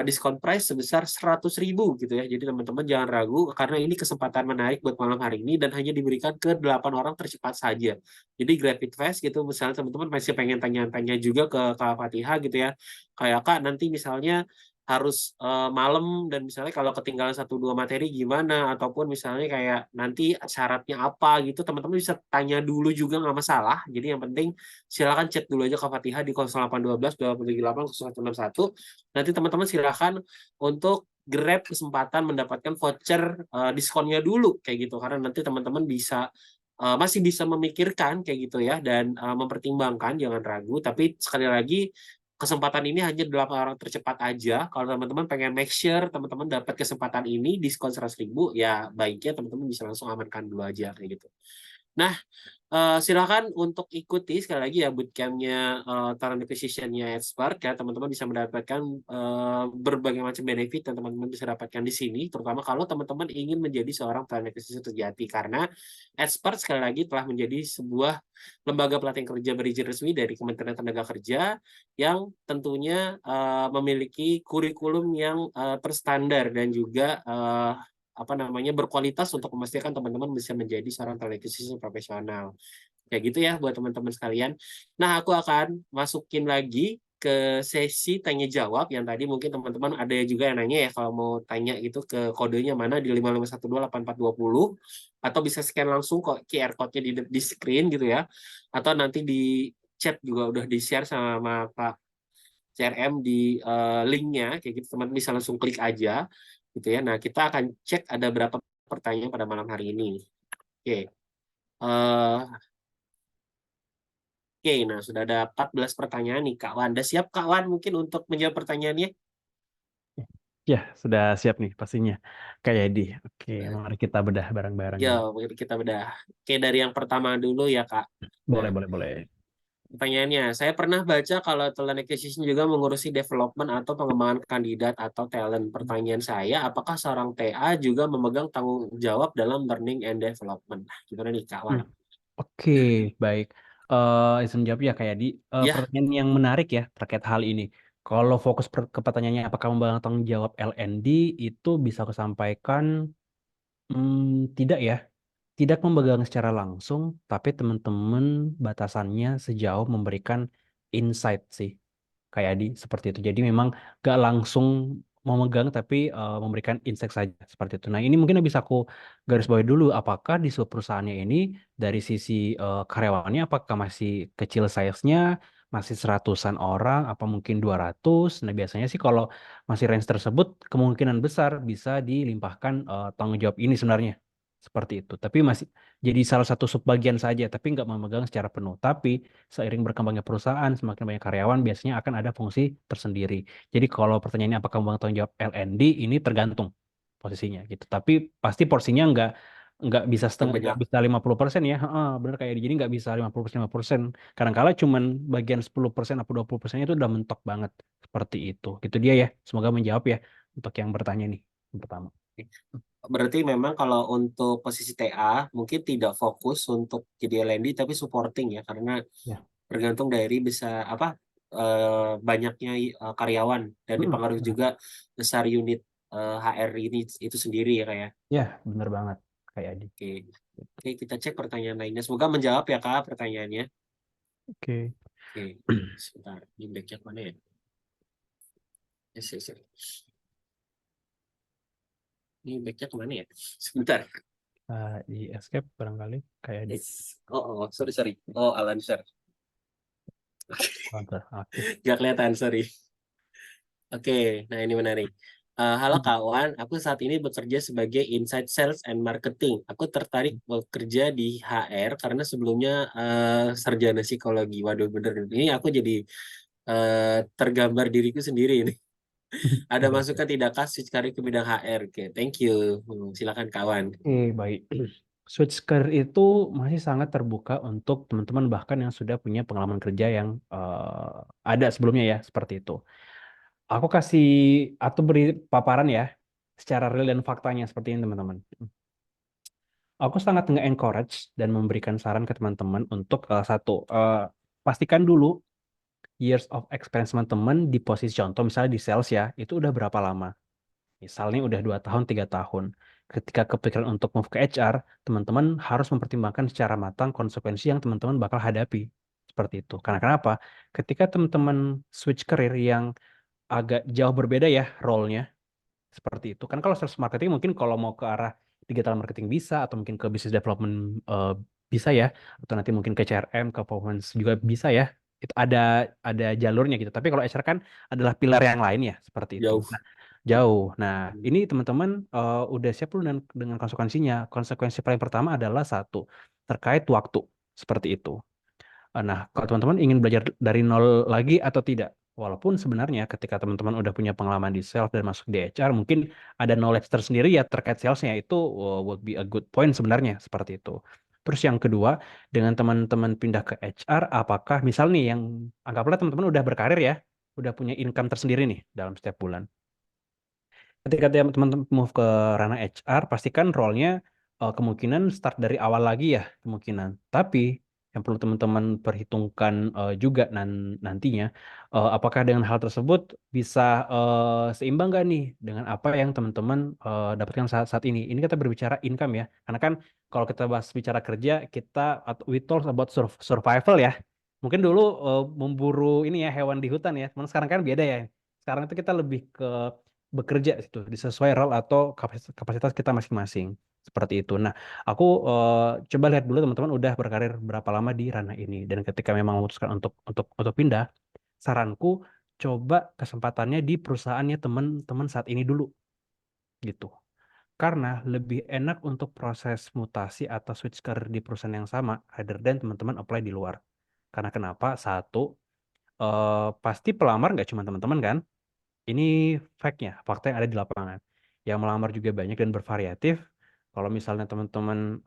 Speaker 1: diskon price sebesar 100.000 gitu ya. Jadi teman-teman jangan ragu karena ini kesempatan menarik buat malam hari ini dan hanya diberikan ke 8 orang tercepat saja. Jadi grab it fast gitu. Misalnya teman-teman masih pengen tanya-tanya juga ke Kak Fatihah gitu ya. Kayak Kak nanti misalnya harus malam dan misalnya kalau ketinggalan 1-2 materi gimana, ataupun misalnya kayak nanti syaratnya apa gitu, teman-teman bisa tanya dulu juga nggak masalah. Jadi yang penting silakan chat dulu aja ke Fatihah di 0812 278 0161. Nanti teman-teman silakan untuk grab kesempatan mendapatkan voucher diskonnya dulu kayak gitu, karena nanti teman-teman bisa masih bisa memikirkan kayak gitu ya, dan mempertimbangkan, jangan ragu. Tapi sekali lagi kesempatan ini hanya 8 orang tercepat aja. Kalau teman-teman pengen make sure teman-teman dapat kesempatan ini diskon 100.000, ya baiknya teman-teman bisa langsung amankan dulu aja kayak gitu. Nah, silakan untuk ikuti sekali lagi ya bootcampnya talent acquisition-nya Expert ya. Teman-teman bisa mendapatkan berbagai macam benefit yang teman-teman bisa dapatkan di sini, terutama kalau teman-teman ingin menjadi seorang talent acquisition sejati, karena Expert sekali lagi telah menjadi sebuah lembaga pelatihan kerja berizin resmi dari Kementerian Tenaga Kerja yang tentunya memiliki kurikulum yang terstandar dan juga apa namanya berkualitas untuk memastikan teman-teman bisa menjadi seorang talent acquisition profesional. Kayak gitu ya buat teman-teman sekalian. Nah, aku akan masukin lagi ke sesi tanya jawab yang tadi mungkin teman-teman ada juga yang nanya ya kalau mau tanya gitu ke kodenya mana di 55128420, atau bisa scan langsung kok QR code-nya di screen gitu ya. Atau nanti di chat juga udah di-share sama Pak CRM di linknya kayak gitu, teman-teman bisa langsung klik aja gitu ya. Nah, kita akan cek ada berapa pertanyaan pada malam hari ini. Oke. Eh, Oke, nah sudah ada 14 pertanyaan nih Kak Wan. Udah siap Kak Wan mungkin untuk menjawab pertanyaannya?
Speaker 2: Ya, sudah siap nih pastinya. Kayak di. Oke,
Speaker 1: Nah,
Speaker 2: mari kita bedah bareng-bareng
Speaker 1: ya,
Speaker 2: ini.
Speaker 1: mungkin kita bedah. Oke, dari yang pertama dulu ya Kak. Nah,
Speaker 2: Boleh, boleh, boleh.
Speaker 1: pertanyaannya, saya pernah baca kalau talent acquisition juga mengurusi development atau pengembangan kandidat atau talent. Pertanyaan saya, apakah seorang TA juga memegang tanggung jawab dalam learning and development? Nah, gimana nih Kak Wan?
Speaker 2: Hmm, Oke, baik. Izin jawab ya kayak di
Speaker 1: Ya,
Speaker 2: pertanyaan yang menarik ya terkait hal ini. Kalau fokus ke pertanyaannya apakah membangun tanggung jawab LND itu bisa aku sampaikan tidak ya. Tidak memegang secara langsung, tapi teman-teman batasannya sejauh memberikan insight sih. Kayak di seperti itu. Jadi memang gak langsung memegang tapi memberikan insight saja seperti itu. Nah, ini mungkin bisa aku garis bawahi dulu apakah di sebuah perusahaannya ini dari sisi karyawannya apakah masih kecil size-nya, masih seratusan orang apa mungkin 200. Nah, biasanya sih kalau masih range tersebut kemungkinan besar bisa dilimpahkan tanggung jawab ini sebenarnya. Seperti itu. Tapi masih jadi salah satu subbagian saja, tapi nggak memegang secara penuh. Tapi seiring berkembangnya perusahaan, semakin banyak karyawan, biasanya akan ada fungsi tersendiri. Jadi kalau pertanyaannya apakah memang tanggung jawab LND, ini tergantung posisinya gitu. Tapi pasti porsinya nggak bisa setengah, nggak
Speaker 1: banyak.
Speaker 2: bisa 50% ya. Heeh, benar kayak jadi nggak bisa 50%. 50%. Kadang-kala cuman bagian 10% atau 20% itu udah mentok banget. Seperti itu. Gitu dia ya. Semoga menjawab ya untuk yang bertanya nih yang pertama.
Speaker 1: Berarti memang kalau untuk posisi TA mungkin tidak fokus untuk jadi LND tapi supporting ya, karena
Speaker 2: Ya.
Speaker 1: bergantung dari bisa apa banyaknya karyawan dan dipengaruhi
Speaker 2: Benar.
Speaker 1: juga besar unit HR ini itu sendiri ya kayak.
Speaker 2: Ya, benar banget kayak Adi.
Speaker 1: Oke. Oke, kita cek pertanyaan lainnya. Semoga menjawab ya Kak pertanyaannya.
Speaker 2: Oke.
Speaker 1: Oke, sebentar. Ini backchat mana ya? Yes, yes, yes. Ini backchat kemana ya? Sebentar.
Speaker 2: Di escape barangkali kayak di
Speaker 1: Yes. Oh, sorry, sorry. Oh, Alan, sorry.
Speaker 2: counter aktif.
Speaker 1: Gak kelihatan, sorry. Oke, nah ini menarik. Halo kawan, aku saat ini bekerja sebagai Inside Sales and Marketing. Aku tertarik bekerja di HR karena sebelumnya sarjana psikologi. Waduh, bener. Ini aku jadi tergambar diriku sendiri ini. Ada
Speaker 2: Oke, oke.
Speaker 1: masukan tidakkah switch karir ke bidang HR? Oke, thank you. Silakan kawan.
Speaker 2: Oke, baik. Switch career itu masih sangat terbuka untuk teman-teman bahkan yang sudah punya pengalaman kerja yang ada sebelumnya ya, seperti itu. Aku kasih atau beri paparan ya, secara real dan faktanya seperti ini teman-teman. Aku sangat nge-encourage dan memberikan saran ke teman-teman untuk pastikan dulu years of experience teman-teman di posisi contoh misalnya di sales ya, itu udah berapa lama. Misalnya udah 2 tahun, 3 tahun. Ketika kepikiran untuk move ke HR, teman-teman harus mempertimbangkan secara matang konsekuensi yang teman-teman bakal hadapi. Seperti itu. Karena kenapa? Ketika teman-teman switch career yang agak jauh berbeda ya role-nya, seperti itu. Kan kalau sales marketing mungkin kalau mau ke arah digital marketing bisa, atau mungkin ke business development bisa ya, atau nanti mungkin ke CRM, ke performance juga bisa ya. Itu ada jalurnya gitu. Tapi kalau HR kan adalah pilar yang lain ya, seperti itu.
Speaker 1: Jauh.
Speaker 2: Nah, jauh. Nah, ini teman-teman udah siap belum dengan konsekuensinya? Konsekuensi paling pertama adalah satu, terkait waktu. Seperti itu. Nah, kalau teman-teman ingin belajar dari nol lagi atau tidak? Walaupun sebenarnya ketika teman-teman udah punya pengalaman di sales dan masuk di HR, mungkin ada knowledge tersendiri ya terkait salesnya, itu would be a good point sebenarnya, seperti itu. Terus yang kedua, dengan teman-teman pindah ke HR, apakah misal nih yang anggaplah teman-teman udah berkarir ya, udah punya income tersendiri nih dalam setiap bulan. Ketika teman-teman move ke ranah HR, pastikan role-nya kemungkinan start dari awal lagi ya, kemungkinan. Tapi yang perlu teman-teman perhitungkan juga nantinya, apakah dengan hal tersebut bisa seimbang nggak nih dengan apa yang teman-teman dapatkan saat ini. Ini kita berbicara income ya, karena kan kalau kita bahas bicara kerja, we talk about survival ya. Mungkin dulu memburu ini ya hewan di hutan ya, cuman sekarang kan beda ya. Sekarang itu kita lebih ke bekerja itu sesuai role atau kapasitas kita masing-masing, seperti itu. Nah, aku coba lihat dulu teman-teman udah berkarir berapa lama di ranah ini, dan ketika memang memutuskan untuk pindah, saranku coba kesempatannya di perusahaannya teman-teman saat ini dulu gitu. Karena lebih enak untuk proses mutasi atau switch career di perusahaan yang sama rather than teman-teman apply di luar. Karena kenapa? Satu, pasti pelamar nggak cuma teman-teman kan? Ini fact-nya, fakta yang ada di lapangan. Yang melamar juga banyak dan bervariatif. Kalau misalnya teman-teman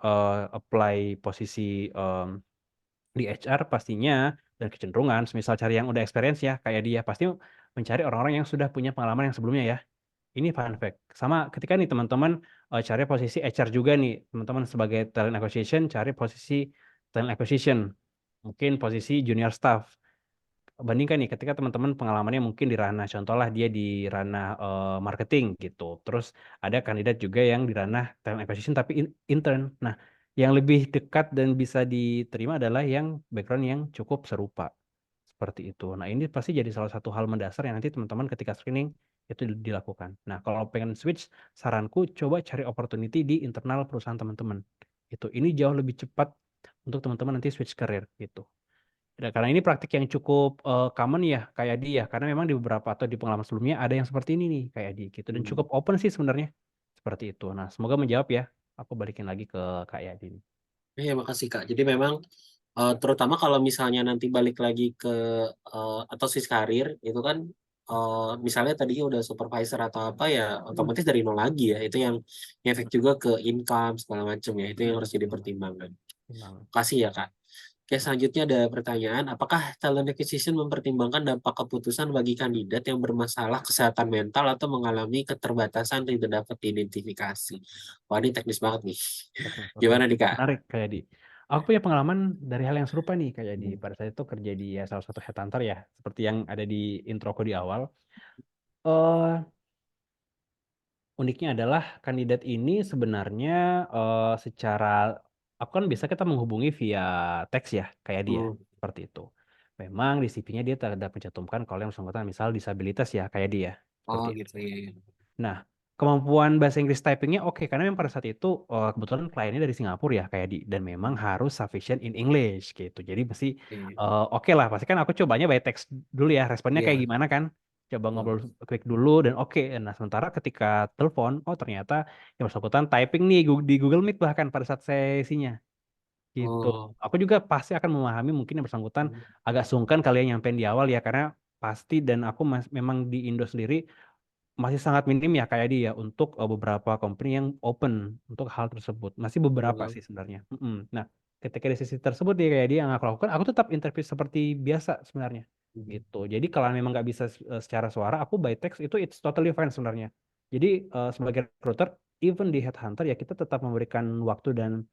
Speaker 2: apply posisi di HR, pastinya dan kecenderungan, misal cari yang udah experience ya, kayak dia, pasti mencari orang-orang yang sudah punya pengalaman yang sebelumnya ya. Ini fun fact. Sama ketika nih teman-teman cari posisi HR juga nih, teman-teman sebagai talent acquisition, cari posisi talent acquisition. Mungkin posisi junior staff, bandingkan nih ketika teman-teman pengalamannya mungkin di ranah, contohlah dia di ranah marketing gitu. Terus ada kandidat juga yang di ranah talent acquisition tapi intern. Nah, yang lebih dekat dan bisa diterima adalah yang background yang cukup serupa. Seperti itu. Nah, ini pasti jadi salah satu hal mendasar yang nanti teman-teman ketika screening itu dilakukan. Nah, kalau pengen switch, saranku coba cari opportunity di internal perusahaan teman-teman. Ini jauh lebih cepat untuk teman-teman nanti switch career gitu. Ya, karena ini praktik yang cukup common ya, kayak dia. Karena memang di beberapa atau di pengalaman sebelumnya ada yang seperti ini nih, kayak dia gitu. Dan cukup open sih sebenarnya, seperti itu. Nah, semoga menjawab ya. Aku balikin lagi ke Kak Yadi.
Speaker 1: Iya, makasih Kak. Jadi memang terutama kalau misalnya nanti balik lagi ke atau switch karir itu kan misalnya tadi udah supervisor atau apa ya otomatis dari nol lagi ya. Itu yang efek juga ke income segala macam ya. Itu yang harus jadi pertimbangan. Kasih ya Kak. Oke, selanjutnya ada pertanyaan, apakah talent acquisition mempertimbangkan dampak keputusan bagi kandidat yang bermasalah kesehatan mental atau mengalami keterbatasan yang tidak dapat diidentifikasi? Wah, ini teknis banget nih.
Speaker 2: Oke.
Speaker 1: Gimana nih Kak?
Speaker 2: Menarik Kak Yadi. Aku punya pengalaman dari hal yang serupa nih Kak Yadi. Pada saat itu kerja di salah satu headhunter ya, seperti yang ada di introku di awal. eh Uniknya adalah kandidat ini sebenarnya secara, aku kan biasa kita menghubungi via teks ya, kayak dia, seperti itu. Memang di CV-nya dia tidak mencantumkan kalau yang bersangkutan misal disabilitas ya, kayak dia,
Speaker 1: Oh
Speaker 2: seperti itu.
Speaker 1: gitu ya.
Speaker 2: Nah, kemampuan bahasa Inggris typingnya oke, karena memang pada saat itu kebetulan kliennya dari Singapura ya, kayak di, dan memang harus sufficient in English gitu. Jadi pasti
Speaker 1: Iya.
Speaker 2: oke lah, pasti kan aku cobanya by text dulu ya, responnya kayak
Speaker 1: Iya.
Speaker 2: gimana kan. coba ngobrol quick dulu dan oke. Nah, sementara ketika telepon, oh ternyata yang bersangkutan typing nih di Google Meet bahkan pada saat sesinya. Gitu.
Speaker 1: Oh.
Speaker 2: Aku juga pasti akan memahami mungkin yang bersangkutan agak sungkan kali ya nyampein di awal ya karena pasti dan aku memang di Indo sendiri masih sangat minim ya kayak dia untuk beberapa company yang open untuk hal tersebut. Masih beberapa
Speaker 1: Oh.
Speaker 2: sih sebenarnya. Nah, ketika di sisi tersebut dia kayak dia yang aku lakukan, aku tetap interview seperti biasa sebenarnya. Gitu. Jadi kalau memang nggak bisa secara suara, aku by text itu it's totally fine sebenarnya. Jadi sebagai recruiter, even di headhunter ya kita tetap memberikan waktu dan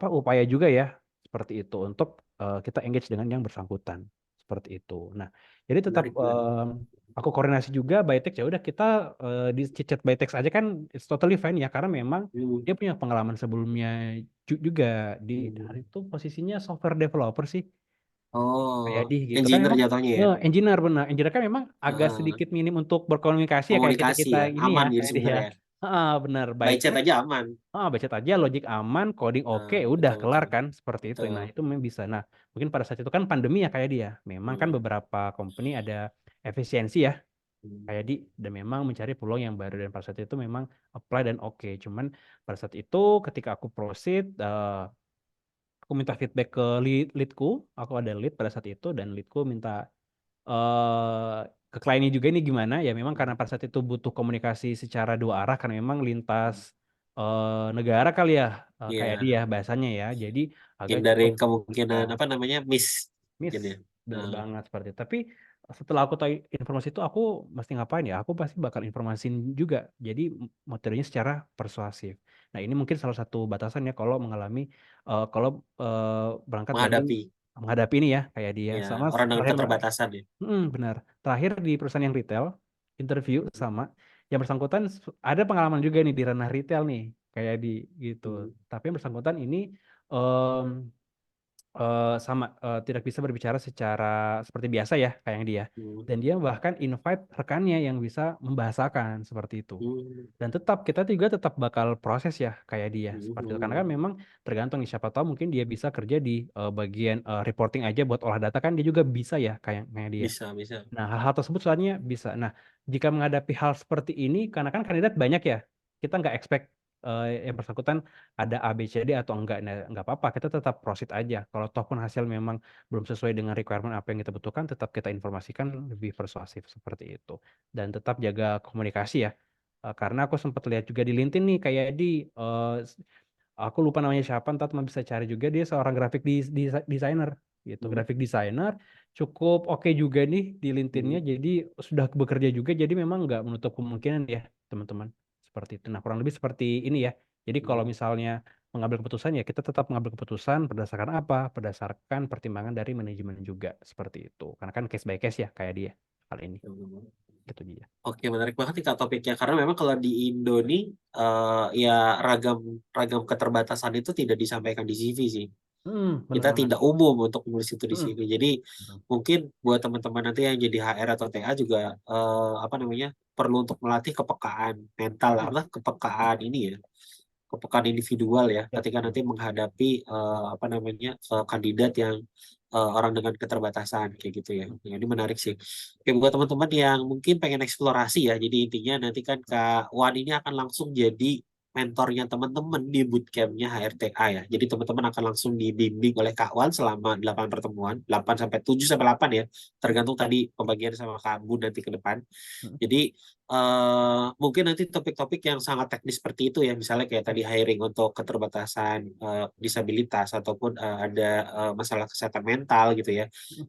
Speaker 2: upaya juga ya seperti itu untuk kita engage dengan yang bersangkutan seperti itu. Nah, jadi tetap
Speaker 1: Menarik, menarik.
Speaker 2: aku koordinasi juga by text ya udah kita di chat by text aja kan it's totally fine ya karena memang dia punya pengalaman sebelumnya juga di hari itu posisinya software developer sih kayak
Speaker 1: Oh,
Speaker 2: di gitu kan
Speaker 1: engineer
Speaker 2: memang
Speaker 1: jatuhnya ya.
Speaker 2: engineer benar engineer kan memang agak
Speaker 1: Heeh.
Speaker 2: sedikit minim untuk berkomunikasi ya kayak kita
Speaker 1: Komunikasi
Speaker 2: kita
Speaker 1: ya,
Speaker 2: ini ya
Speaker 1: aman gitu
Speaker 2: kayak dia
Speaker 1: sebenarnya.
Speaker 2: benar by
Speaker 1: By chat
Speaker 2: text
Speaker 1: aja aman.
Speaker 2: baca aja logik aman coding oke udah
Speaker 1: Betul,
Speaker 2: kelar
Speaker 1: betul,
Speaker 2: kan seperti itu
Speaker 1: betul.
Speaker 2: nah itu memang bisa nah mungkin pada saat itu kan pandemi ya kayak dia memang kan
Speaker 1: Hmm.
Speaker 2: beberapa company ada efisiensi ya
Speaker 1: Hmm.
Speaker 2: kayak di dan memang mencari peluang yang baru dan pada saat itu memang apply dan oke cuman pada saat itu ketika aku proceed aku minta feedback ke leadku aku ada lead pada saat itu dan leadku minta ke kliennya juga ini gimana ya memang karena pada saat itu butuh komunikasi secara dua arah karena memang lintas negara kali ya kayak
Speaker 1: Iya,
Speaker 2: dia bahasanya ya jadi agak cukup
Speaker 1: hindarin kemungkinan
Speaker 2: susah.
Speaker 1: apa namanya miss
Speaker 2: Miss,
Speaker 1: mungkin ya.
Speaker 2: bener
Speaker 1: Nah,
Speaker 2: banget seperti itu. Tapi setelah aku tahu informasi itu, aku mesti ngapain ya? Aku pasti bakal informasin juga. Jadi materinya secara persuasif. Nah ini mungkin salah satu batasan ya kalau mengalami, kalau berangkat dari
Speaker 1: menghadapi
Speaker 2: menghadapi ini ya kayak dia.
Speaker 1: ya
Speaker 2: Sama
Speaker 1: orang dengan
Speaker 2: terakhir,
Speaker 1: keterbatasan ya.
Speaker 2: benar. Terakhir di perusahaan yang retail, interview sama yang bersangkutan ada pengalaman juga nih di ranah retail nih, kayak di gitu.
Speaker 1: Hmm.
Speaker 2: Tapi yang bersangkutan ini sama tidak bisa berbicara secara seperti biasa ya kayak yang dia
Speaker 1: Hmm.
Speaker 2: dan dia bahkan invite rekannya yang bisa membahasakan seperti itu
Speaker 1: Hmm.
Speaker 2: dan tetap kita juga tetap bakal proses ya kayak dia seperti itu karena kan
Speaker 1: Hmm.
Speaker 2: memang tergantung nih siapa tahu mungkin dia bisa kerja di bagian reporting aja buat olah data kan dia juga bisa ya kayak dia.
Speaker 1: Bisa, bisa.
Speaker 2: Nah, hal-hal tersebut soalnya bisa. Nah, jika menghadapi hal seperti ini, karena kan kandidat banyak ya, kita nggak expect yang bersangkutan ada A, B, C, D atau enggak. Nah, nggak apa-apa, kita tetap proceed aja. Kalau toh pun hasil memang belum sesuai dengan requirement apa yang kita butuhkan, tetap kita informasikan lebih persuasif seperti itu. Dan tetap jaga komunikasi ya. Karena aku sempat lihat juga di LinkedIn nih, kayak eh, aku lupa namanya siapa, ntar teman bisa cari juga dia seorang graphic designer gitu.
Speaker 1: Hmm.
Speaker 2: Graphic designer cukup oke juga nih di LinkedIn-nya,
Speaker 1: Hmm.
Speaker 2: jadi sudah bekerja juga, jadi memang nggak menutup kemungkinan ya teman-teman seperti itu. Nah kurang lebih seperti ini ya. Jadi kalau
Speaker 1: Hmm.
Speaker 2: misalnya mengambil keputusan ya kita tetap mengambil keputusan berdasarkan apa? Berdasarkan pertimbangan dari manajemen juga seperti itu. Karena kan case by case ya kayak dia hal ini.
Speaker 1: Hmm.
Speaker 2: Gitu dia.
Speaker 1: Oke, menarik banget nih Kak topiknya. Karena memang kalau di Indo nih, ya ragam ragam keterbatasan itu tidak disampaikan di CV sih.
Speaker 2: Bener
Speaker 1: Kita
Speaker 2: banget.
Speaker 1: tidak umum untuk menulis itu di CV.
Speaker 2: Hmm.
Speaker 1: Jadi mungkin buat teman-teman nanti yang jadi HR atau TA juga apa namanya perlu untuk melatih kepekaan mental,
Speaker 2: Hmm.
Speaker 1: apa kepekaan ini ya, kepekaan individual ya,
Speaker 2: Ya,
Speaker 1: ketika nanti
Speaker 2: betul.
Speaker 1: menghadapi apa namanya kandidat yang orang dengan keterbatasan kayak gitu ya.
Speaker 2: Hmm.
Speaker 1: Nah, ini menarik sih. Oke, buat teman-teman yang mungkin pengen eksplorasi ya. Jadi intinya nanti kan Kak Wan ini akan langsung jadi mentornya teman-teman di bootcampnya HRTA ya. Jadi teman-teman akan langsung dibimbing oleh Kak Wan selama 8 pertemuan, 8 sampai 7 sampai 8 ya. Tergantung tadi pembagian sama Kak Bun nanti ke depan.
Speaker 2: Hmm.
Speaker 1: Jadi mungkin nanti topik-topik yang sangat teknis seperti itu ya, misalnya kayak
Speaker 2: Ya.
Speaker 1: tadi hiring untuk keterbatasan disabilitas ataupun ada masalah kesehatan mental gitu ya.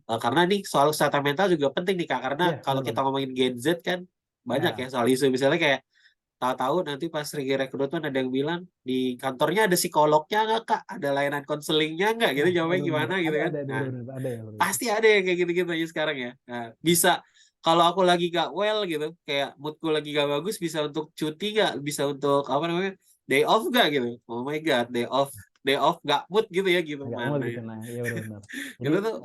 Speaker 2: Hmm.
Speaker 1: Karena nih soal kesehatan mental juga penting nih Kak, karena
Speaker 2: Ya,
Speaker 1: kalau
Speaker 2: benar
Speaker 1: kita
Speaker 2: banget.
Speaker 1: ngomongin Gen Z kan banyak ya
Speaker 2: Ya.
Speaker 1: soal isu, misalnya kayak tahu-tahu nanti pas lagi rekrutmen ada yang bilang di kantornya ada psikolognya nggak Kak, ada layanan konselingnya nggak gitu,
Speaker 2: Nah, ya
Speaker 1: jawabnya
Speaker 2: benar.
Speaker 1: gimana gitu kan.
Speaker 2: Ada
Speaker 1: Nah,
Speaker 2: benar-benar ada ya benar.
Speaker 1: pasti ada yang kayak gitu-gitu aja sekarang ya. Nah, bisa kalau aku lagi gak well gitu, kayak moodku lagi gak bagus, bisa untuk cuti gak? Bisa untuk apa namanya? Day off gak gitu? Oh my God, day off gak mood gitu ya
Speaker 2: Agak amat
Speaker 1: gimana
Speaker 2: gitu
Speaker 1: ya?
Speaker 2: nah, iya benar-benar. Jadi
Speaker 1: Itu tuh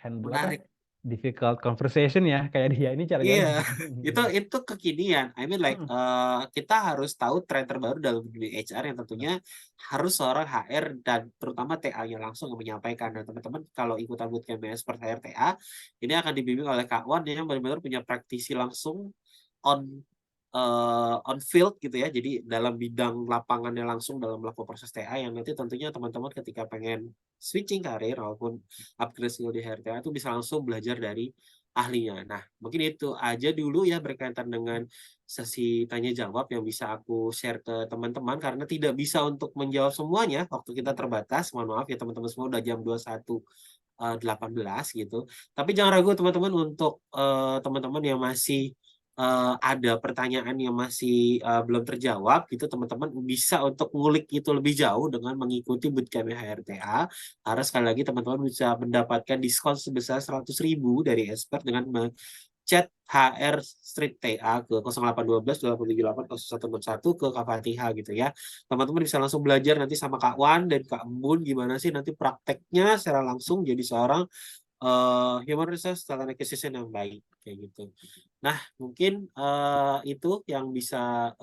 Speaker 2: handle apa?
Speaker 1: menarik.
Speaker 2: difficult conversation ya kayak dia ini cara
Speaker 1: Iya,
Speaker 2: gimana?
Speaker 1: itu kekinian. I mean like
Speaker 2: Hmm,
Speaker 1: kita harus tahu tren terbaru dalam dunia HR yang tentunya harus seorang HR dan terutama TA-nya langsung yang menyampaikan. Dan teman-teman kalau ikutan bootcamp expert HR TA, ini akan dibimbing oleh Kak Wan yang benar-benar punya praktisi langsung on on field gitu ya. Jadi dalam bidang lapangannya langsung dalam melakukan proses TA yang nanti tentunya teman-teman ketika pengen switching karir maupun upgrade skill di HRTA itu bisa langsung belajar dari ahlinya. Nah, mungkin itu aja dulu ya berkaitan dengan sesi tanya jawab yang bisa aku share ke teman-teman karena tidak bisa untuk menjawab semuanya. Waktu kita terbatas. Mohon maaf ya teman-teman semua udah jam 21.18 gitu. Tapi jangan ragu teman-teman untuk teman-teman yang masih ada pertanyaan yang masih belum terjawab gitu teman-teman bisa untuk ngulik itu lebih jauh dengan mengikuti bootcamp HRTA karena sekali lagi teman-teman bisa mendapatkan diskon sebesar 100.000 dari expert dengan chat HR Street TA ke 0812 878 0161 ke Kak Fatihah gitu ya. Teman-teman bisa langsung belajar nanti sama Kak Wan dan Kak Embun gimana sih nanti prakteknya secara langsung jadi seorang human resource talent acquisition yang baik kayak gitu. Nah, mungkin itu yang bisa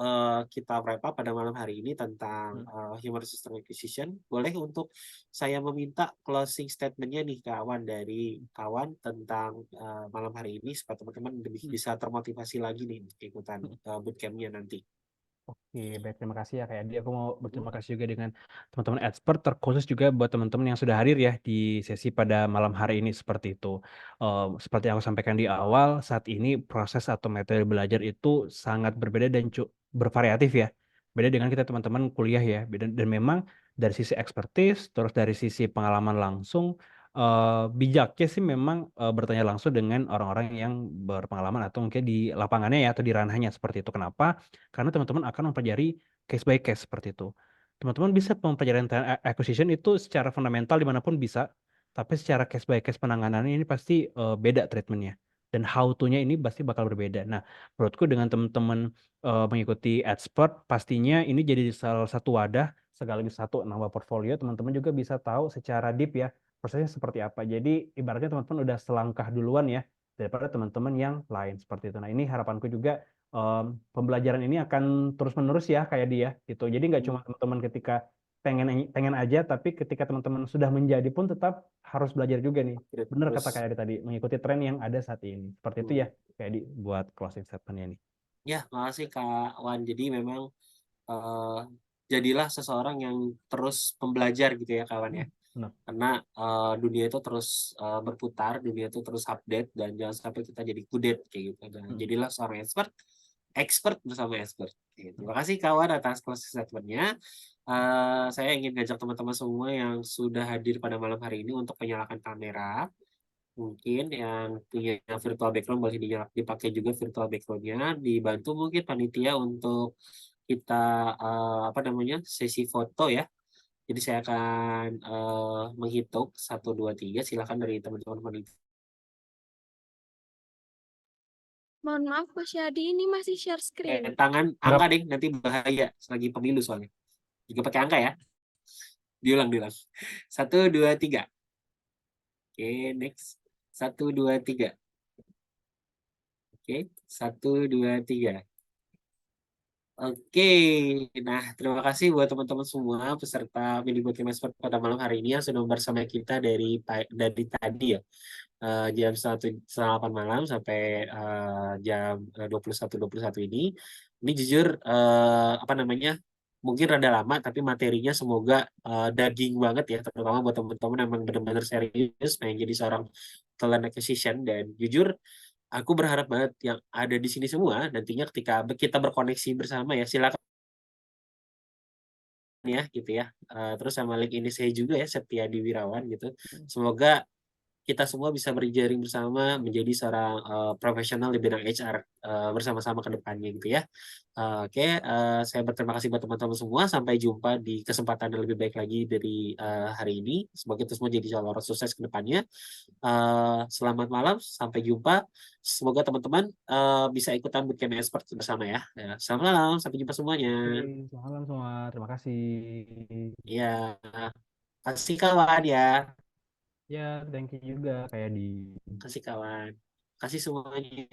Speaker 1: kita wrap up pada malam hari ini tentang
Speaker 2: hmm,
Speaker 1: human resource talent acquisition. Boleh untuk saya meminta closing statement-nya nih kawan dari kawan tentang malam hari ini supaya teman-teman lebih
Speaker 2: hmm,
Speaker 1: bisa termotivasi lagi nih untuk ikutan
Speaker 2: hmm.
Speaker 1: bootcamp-nya nanti.
Speaker 2: Oke, baik terima kasih ya kayak dia. Aku mau berterima kasih juga dengan teman-teman expert, terkhusus juga buat teman-teman yang sudah hadir ya di sesi pada malam hari ini seperti itu. Seperti yang aku sampaikan di awal, saat ini proses atau metode belajar itu sangat berbeda dan bervariatif ya. Beda dengan kita teman-teman kuliah ya. Dan memang dari sisi expertise, terus dari sisi pengalaman langsung, bijaknya sih memang bertanya langsung dengan orang-orang yang berpengalaman atau mungkin di lapangannya ya atau di ranahnya seperti itu. Kenapa? Karena teman-teman akan mempelajari case by case seperti itu. Teman-teman bisa mempelajari talent acquisition itu secara fundamental dimanapun bisa, tapi secara case by case penanganannya ini pasti beda treatmentnya. Dan how to-nya ini pasti bakal berbeda. Nah, menurutku dengan teman-teman mengikuti expert, pastinya ini jadi salah satu wadah, sekaligus satu nambah portfolio, teman-teman juga bisa tahu secara deep ya, prosesnya seperti apa. Jadi, ibaratnya teman-teman udah selangkah duluan ya, daripada teman-teman yang lain seperti itu. Nah, ini harapanku juga pembelajaran ini akan terus-menerus ya kayak dia gitu. Jadi nggak cuma teman-teman ketika pengen pengen aja, tapi ketika teman-teman sudah menjadi pun tetap harus belajar juga nih. Bener kata
Speaker 1: Terus
Speaker 2: kayak tadi, mengikuti tren yang ada saat ini. Seperti itu ya,
Speaker 1: hmm,
Speaker 2: kayak di buat closing statement-nya nih.
Speaker 1: ya, makasih Kak Wan. Jadi memang eh, jadilah seseorang yang terus pembelajar gitu ya kawan ya.
Speaker 2: Benar.
Speaker 1: Karena dunia itu terus berputar, dunia itu terus update dan jangan sampai kita jadi kudet kayak gitu. Dan
Speaker 2: Hmm.
Speaker 1: jadilah seorang expert, expert bersama expert. Oke, terima kasih kawan atas closing statement-nya. Saya ingin ngajak teman-teman semua yang sudah hadir pada malam hari ini untuk menyalakan kamera. Mungkin yang punya virtual background boleh dipakai juga virtual background-nya. Dibantu mungkin panitia untuk kita apa namanya sesi foto ya. Jadi saya akan menghitung 1, 2, 3. Silakan dari teman-teman panitia.
Speaker 4: Mohon maaf, Mas Yadi, ini masih share screen.
Speaker 1: Tangan angka
Speaker 2: Berapa?
Speaker 1: deh, nanti bahaya lagi pemilu soalnya. Juga pakai angka ya. Diulang, diulang. 1, 2, 3. Oke, next. 1, 2, 3. Oke, 1, 2, 3. Oke, nah terima kasih buat teman-teman semua peserta mini bootcamp expert pada malam hari ini yang sudah bersama kita dari tadi ya jam 1 8 malam sampai jam 21.21 ini. Ini jujur apa namanya mungkin rada lama tapi materinya semoga daging banget ya terutama buat teman-teman yang memang benar-benar serius pengen jadi seorang talent acquisition dan jujur aku berharap banget yang ada di sini semua nantinya ketika kita berkoneksi bersama ya silakan ya gitu ya. Terus sama link ini saya juga ya Septiadi Wirawan gitu. Semoga kita semua bisa berjaring bersama menjadi seorang profesional di bidang HR bersama-sama ke depannya gitu ya. Oke, saya berterima kasih buat teman-teman semua. Sampai jumpa di kesempatan yang lebih baik lagi dari hari ini. Semoga itu semua jadi seorang sukses ke depannya. Selamat malam, sampai jumpa. Semoga teman-teman bisa ikutan bootcamp expert bersama ya. Selamat malam, sampai jumpa semuanya.
Speaker 2: Oke, selamat malam semua. Terima kasih.
Speaker 1: Ya, kasih kawan ya.
Speaker 2: Ya, thank you juga kayak di
Speaker 1: Kasih kawan. Kasih semuanya.